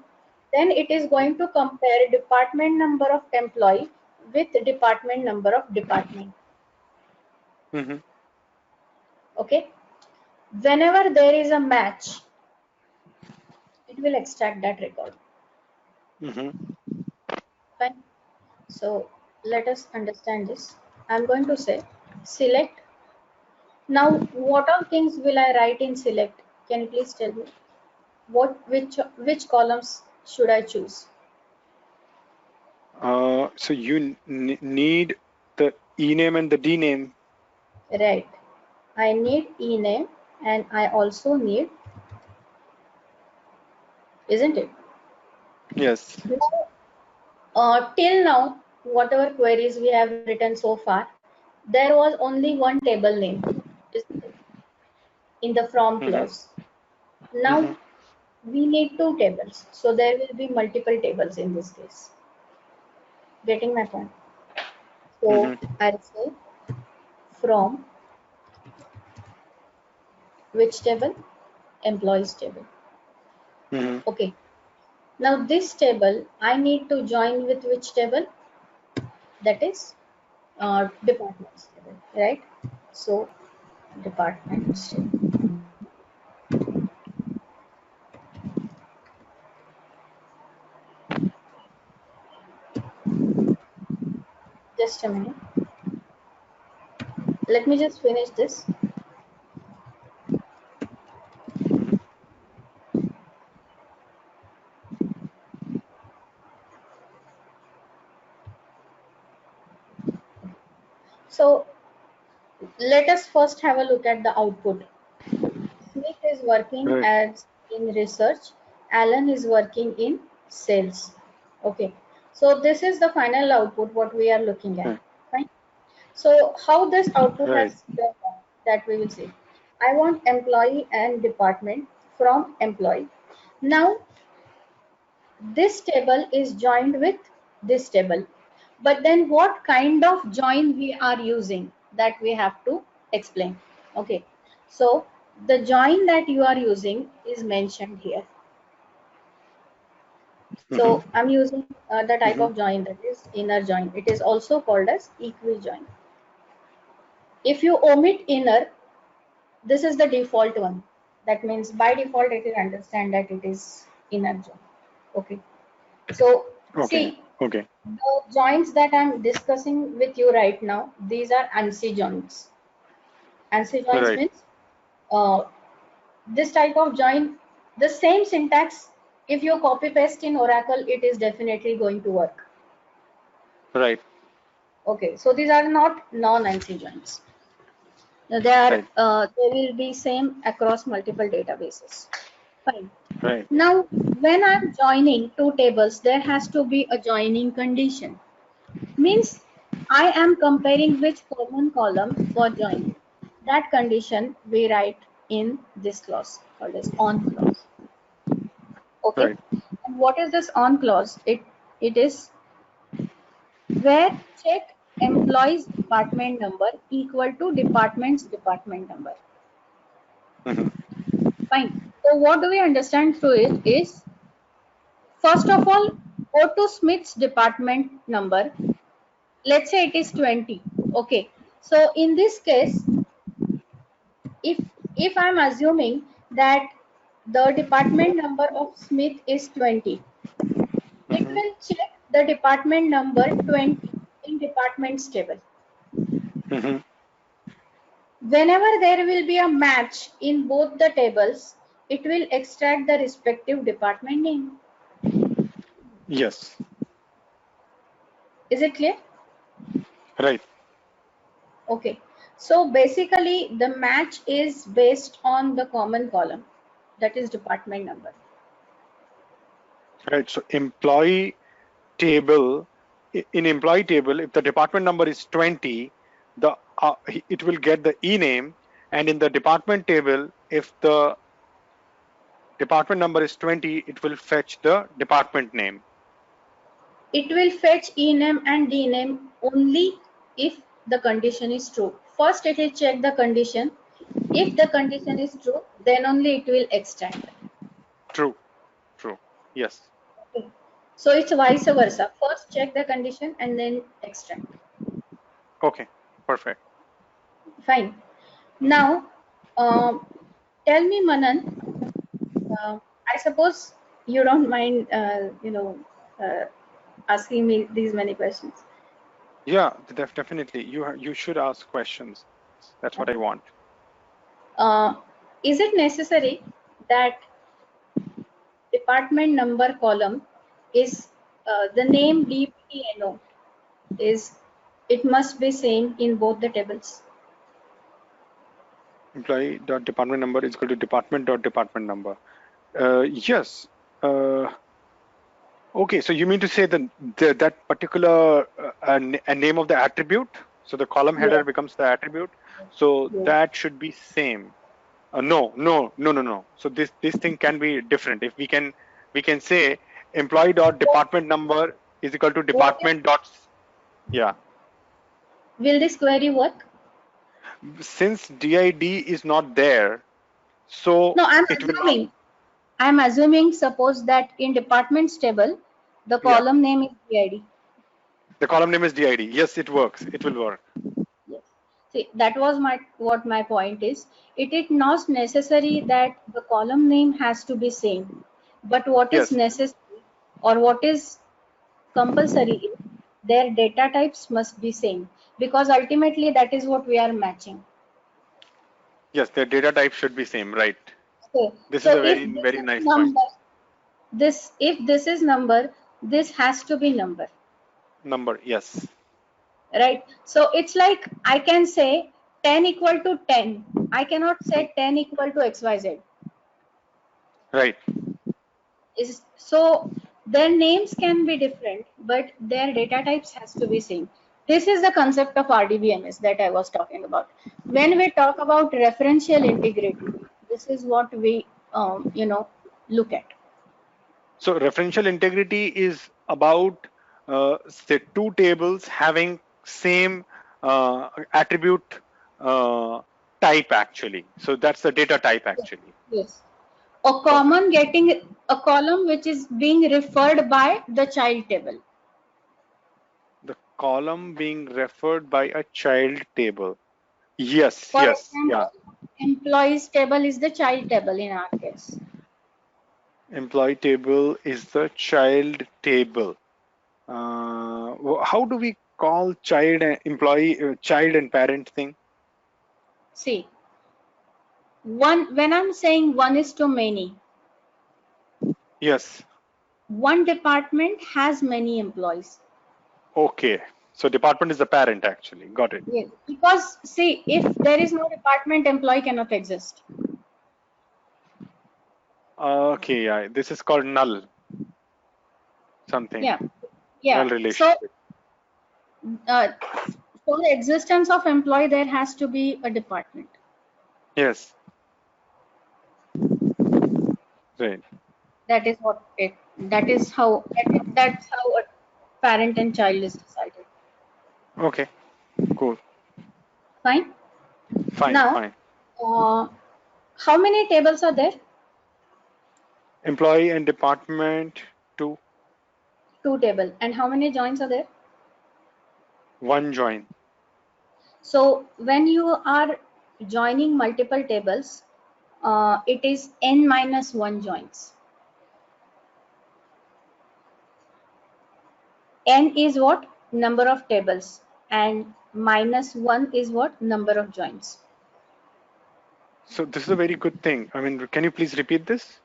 Then it is going to compare department number of employee with department number of department. Mm-hmm. Okay. Whenever there is a match, it will extract that record. Fine. So let us understand this. I'm going to say select. Now, what all things will I write in select? Can you please tell me? Which columns should I choose? So you need the ename and the dname. Right. I need ename and I also need, isn't it? Yes. Till now, whatever queries we have written so far, there was only one table name, isn't it? In the from clause. Now we need two tables, so there will be multiple tables in this case. Getting my point? So I'll say from which table? Employees table. Okay. Now this table I need to join with which table? That is departments table, right? So departments table. Just a minute. Let me just finish this. So let us first have a look at the output. Smith is working Right. as in research. Alan is working in sales. Okay. So this is the final output what we are looking at. Fine. So how this output Right. has been done, that we will see. I want employee and department from employee. Now this table is joined with this table. But then what kind of join we are using, that we have to explain. Okay. So the join that you are using is mentioned here. So I'm using the type of join, that is inner join. It is also called as equi join. If you omit inner, this is the default one. That means by default it will understand that it is inner join. Okay. So Okay. see, Okay. the joins that I'm discussing with you right now, these are ANSI joins. ANSI joins Right. means uh, this type of join, the same syntax, if you copy paste in Oracle, it is definitely going to work. Right. Okay, so these are not non-ANSI joins. They Right. will be same across multiple databases. Fine. Right. Now, when I'm joining two tables, there has to be a joining condition. Means I am comparing which common column for joining. That condition we write in this clause called as on clause. Okay. Right. And what is this on clause? It is where check employees department number equal to department's department number. Fine. So what do we understand through it is, first of all, go to Smith's department number. Let's say it is 20. Okay. So in this case, if I'm assuming that the department number of Smith is 20, it will check the department number 20 in departments table. Whenever there will be a match in both the tables, it will extract the respective department name. Yes. Is it clear? Right. Okay. So basically the match is based on the common column, that is department number. Right. So employee table, in employee table, if the department number is 20, the it will get the e-name, and in the department table, if the department number is 20, it will fetch the department name. It will fetch ename and dname only if the condition is true. First it will check the condition. If the condition is true, then only it will extract. True. True. Yes. Okay. So it's vice versa. First check the condition and then extract. Okay. Perfect. Fine. Now, tell me, Manan, I suppose you don't mind, asking me these many questions. Yeah, definitely. You should ask questions. That's what I Okay. want. Is it necessary that department number column is the name DBMS is it must be same in both the tables? Employee dot department number is equal to department dot department number. Yes. Okay, so you mean to say that particular a name of the attribute? So the column header Yes. becomes the attribute. So Yes. that should be same. No. So this thing can be different. If we can say employee dot What, department number is equal to what if, department dot, yeah. will this query work? Since DID is not there, so No, I'm it will not. assuming. I'm assuming, suppose that in departments table, the Yeah, column name is DID. the column name is DID. Yes, it works. It will work. Yes. See, that was what my point is. It is not necessary that the column name has to be same, but what is Yes, necessary or what is compulsory is their data types must be same, because ultimately that is what we are matching. yes, the data type should be same, right? Okay. This is So a if very this very is nice point. number, this if this is number, this has to be number. Number, yes, Right? So it's like I can say 10 equal to 10. I cannot say 10 equal to XYZ. right. Is so their names can be different, but their data types has to be same. This is the concept of RDBMS that I was talking about. When we talk about referential integrity, this is what we look at. So referential integrity is about say two tables having same attribute uh, type actually. So that's the data type actually. Yes. A Perfect. common getting a column which is being referred by the child table. The column being referred by a child table. Yes, For yes, example, yeah. employees table is the child table in our case. Employee table is the child table. How do we call child and employee, child and parent thing? See, one when I'm saying one is to many, Yes. one department has many employees. Okay. So department is the parent actually. Got it. Yes. Because see, if there is no department, employee cannot exist. Okay, yeah. This is called null something. Yeah. Null Yeah. So relationship. uh, for the existence of employee, there has to be a department. Yes. Right. That is what it. That's how a parent and child is decided. Okay. Cool. Fine. Fine. Now, Fine. uh, how many tables are there? Employee and department to Two table. And how many joins are there? one join. So when you are joining multiple tables, it is n minus 1 joins. N is what? Number of tables. And minus 1 is what? Number of joins. So this is a very good thing. I mean, can you please repeat this?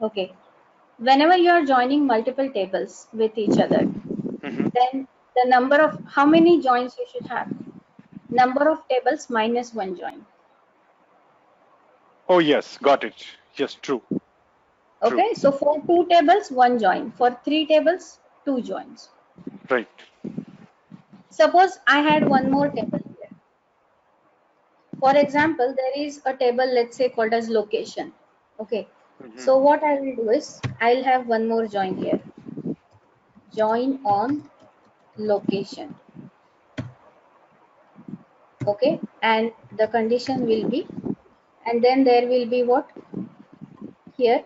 Okay. Whenever you are joining multiple tables with each other, Hmm. then the number of how many joins you should have? Number of tables minus 1 join. Oh yes, got it. Yes, true. True. Okay. So for 2 tables, 1 join. For 3 tables, 2 joins. Right. Suppose I had one more table here. For example, there is a table, let's say called as location. Okay. Hmm. So what I will do is I'll have one more join here. Join on location. Okay. And the condition will be, and then there will be what? Here,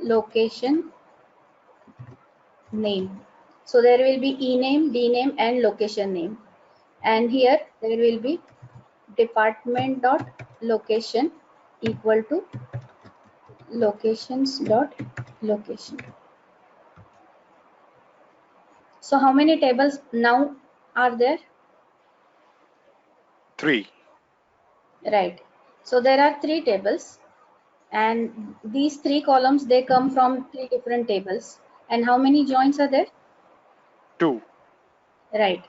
location name. So there will be e name, d name, and location name. And here there will be department dot location equal to locations dot location. So how many tables now are there? 3. Right. So there are 3 tables, and these 3 columns, they come from 3 different tables. And how many joins are there? 2. Right.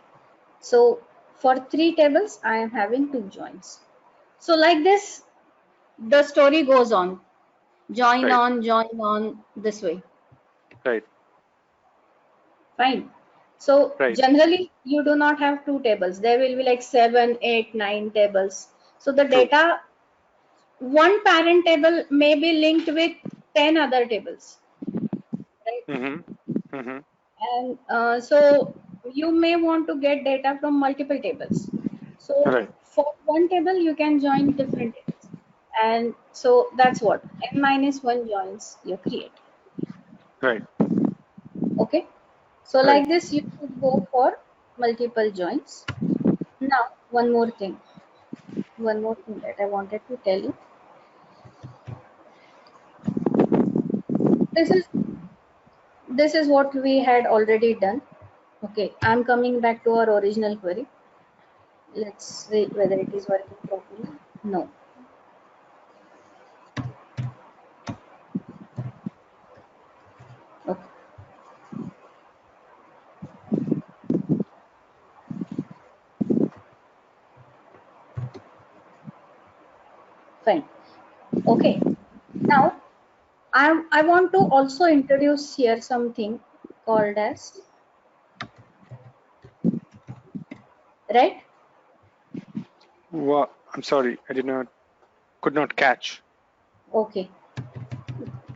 So for 3 tables, I am having 2 joins. So like this, the story goes on. Join Right. on this way. Right. Fine. So Right. generally, you do not have 2 tables. There will be like 7, 8, 9 tables. So the True. data, one parent table may be linked with 10 other tables, right? And so you may want to get data from multiple tables. So Right. for one table, you can join different tables. And so that's what n minus 1 joins you create. Right. Okay. So Right. like this, you could go for multiple joins. Now, one more thing that I wanted to tell you. This is this is what we had already done. Okay, I'm coming back to our original query. Let's see whether it is working properly. No. Okay, fine. Okay. Now I want to also introduce here something called as, right? I'm sorry, could not catch. Okay.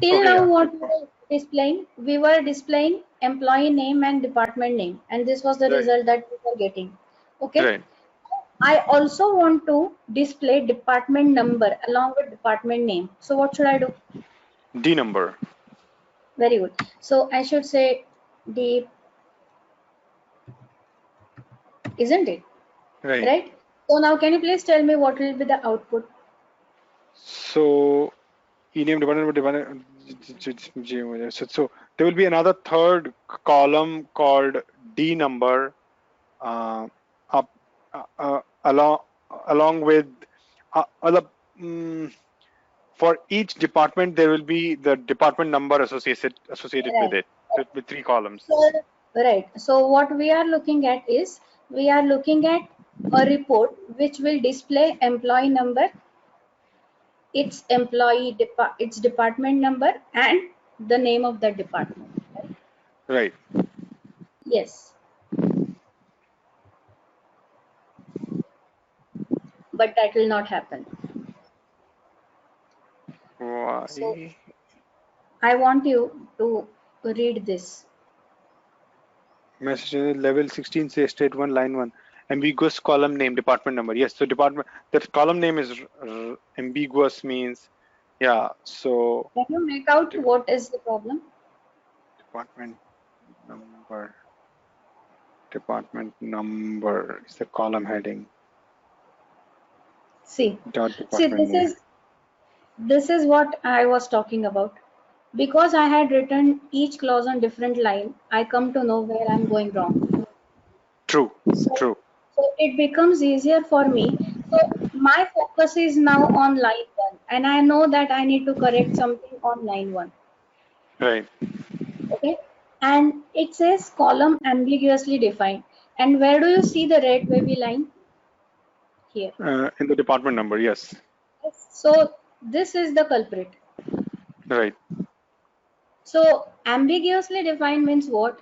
Till Okay, now, yeah. what we were displaying? We were displaying employee name and department name, and this was the Right. result that we were getting. Okay. Right. I also want to display department number along with department name. So what should I do? D number. Very good. So I should say D, isn't it? Right. Right? So now can you please tell me what will be the output? So ename so there will be another third column called D number uh, up along with other for each department there will be the department number associated with Right. it. So it will be 3 columns. So, right. So what we are looking at is, we are looking at a report which will display employee number, its department number, and the name of the department. Right? Right. Yes, but that will not happen. So Why? I want you to read this. Message level 16 says state 1 line 1 ambiguous column name department number. Yes, so department, that column name is ambiguous means, yeah, so Can you make out what is the problem? department number, department number is the column heading See, dot see, department name. this is what I was talking about. Because I had written each clause on different line, I come to know where I'm going wrong. True. So, True. so it becomes easier for me. So my focus is now on line 1, and I know that I need to correct something on line 1. Right. Okay, and it says column ambiguously defined. And where do you see the red wavy line? Here. In the department number, yes. So this is the culprit. Right. So ambiguously defined means what?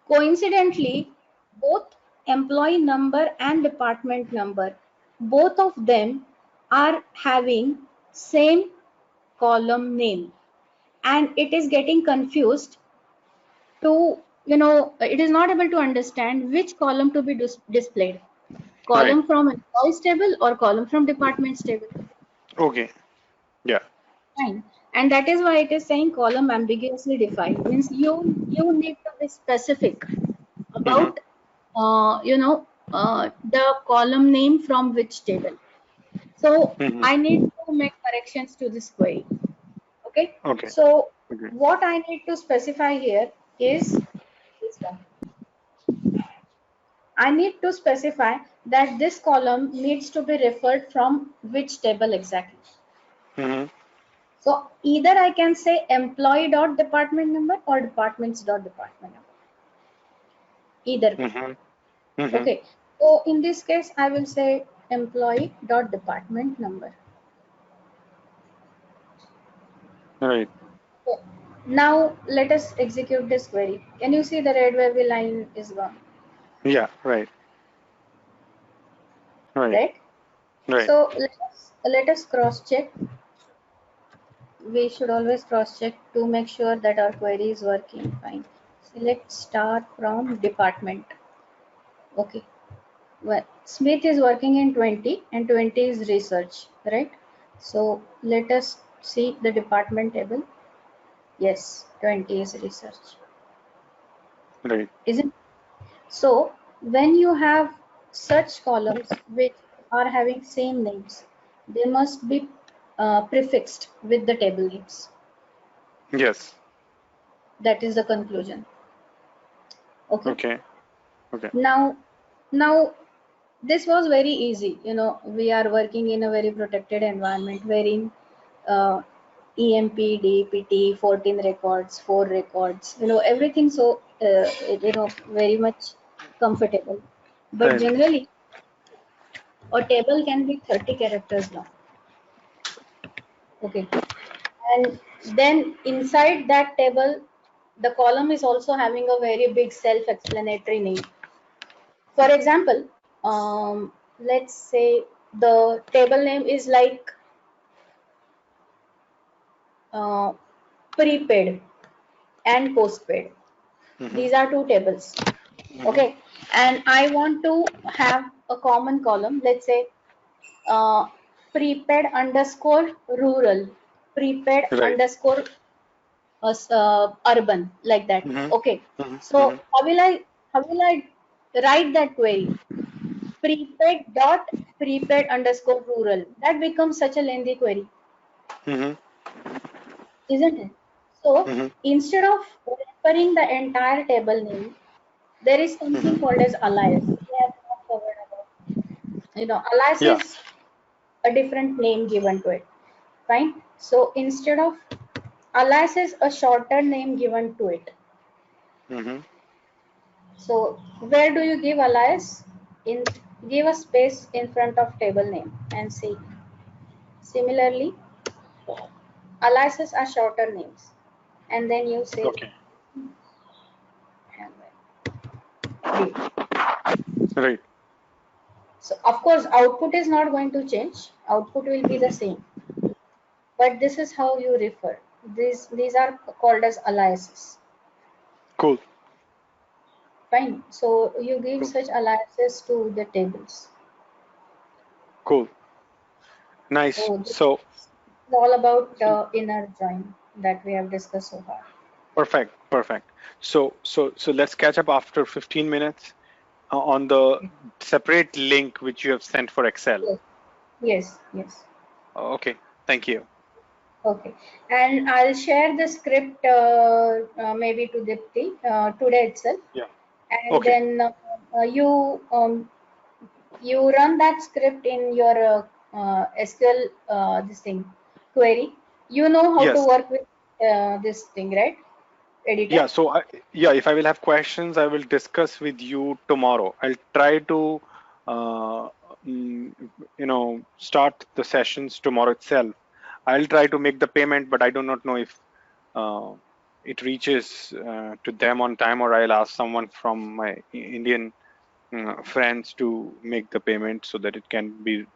Coincidentally, both employee number and department number, both of them are having same column name, and it is getting confused to, it is not able to understand which column to be displayed, Right. column from employees table or column from departments table. Okay. Yeah. Fine. And that is why it is saying column ambiguously defined, means you need to be specific about the column name from which table. So I need to make corrections to this query. Okay. Okay. So Okay. what I need to specify here is this one. I need to specify that this column needs to be referred from which table exactly. Mm-hmm. So either I can say employee dot department number or departments dot department number. Either way. Mm-hmm. Mm-hmm. Okay. So in this case, I will say employee dot department number. Right. Okay. Now let us execute this query. Can you see the red wavy line is gone, Yeah. Right. Right. right? Right. So let us cross check. We should always cross check to make sure that our query is working fine. Select star from department. Okay. Well, Smith is working in 20 and 20 is research, right? So let us see the department table. Yes, 20 is research. Right. Isn't so? When you have such columns which are having same names, they must be prefixed with the table names. Yes. That is the conclusion. Okay. Okay. Okay. Now this was very easy. We are working in a very protected environment wherein uh, EMP, DPT, 14 records, 4 records, everything so, very much comfortable. But Right. generally, a table can be 30 characters long. Okay. And then inside that table, the column is also having a very big self-explanatory name. For example, let's say the table name is like uh, prepaid and postpaid. Mm-hmm. These are two tables. Mm-hmm. Okay. And I want to have a common column. Let's say uh, prepaid underscore rural, prepaid Right. underscore urban, like that. Mm-hmm. Okay. Mm-hmm. So Mm-hmm. how will I write that query? Prepaid dot prepaid underscore rural. That becomes such a lengthy query, Mm-hmm. isn't it? So Mm-hmm. instead of referring the entire table name, there is something Mm-hmm. called as alias. We have not covered about. Alias Yeah. is a different name given to it. Fine. So instead of alias is a shorter name given to it. Mm-hmm. So where do you give alias? In Give a space in front of table name and see. Similarly, aliases are shorter names, and then you say Okay. read. Right. So of course, output is not going to change. Output will be the Mm-hmm. same, but this is how you refer. These are called as aliases. Cool. Fine. So you give Cool. such aliases to the tables. Cool. Nice. So this So, is all about inner join that we have discussed so far. perfect. Perfect. So let's catch up after 15 minutes on the separate link which you have sent for Excel. Yes. Yes. Yes. Okay. Thank you. Okay. And I'll share the script maybe to Dipti today itself, Yeah. and Okay. then you run that script in your SQL this thing query. You know how to Yes. work with this thing, right? Editor. Yeah. Yeah, if I will have questions, I will discuss with you tomorrow. I'll try to, uh, mm, start the sessions tomorrow itself. I'll try to make the payment, but I do not know if uh, it reaches to them on time, or I'll ask someone from my Indian friends to make the payment so that it can be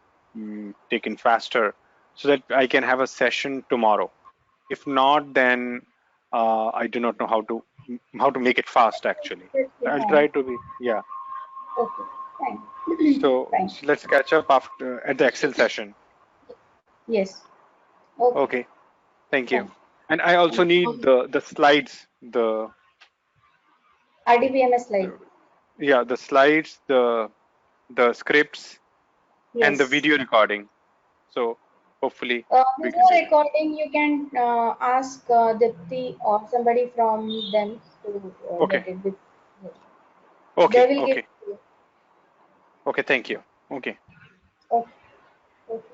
taken faster, so that I can have a session tomorrow. If not, then I do not know how to make it fast actually. Yes, I'll fine. try to be, yeah. Okay, fine. So, Fine. so let's catch up after at the Excel session. Yes. Okay, Okay, thank you. fine. And I also need Okay. the slides, RDBMS slide. the yeah, the slides, the scripts, and the Yes. video recording. So Hopefully we can Before do that. recording, you can ask Dipti or somebody from them to Okay. get it. With, they Okay. will give Okay. you. Okay. Thank you. Okay. Okay. Okay.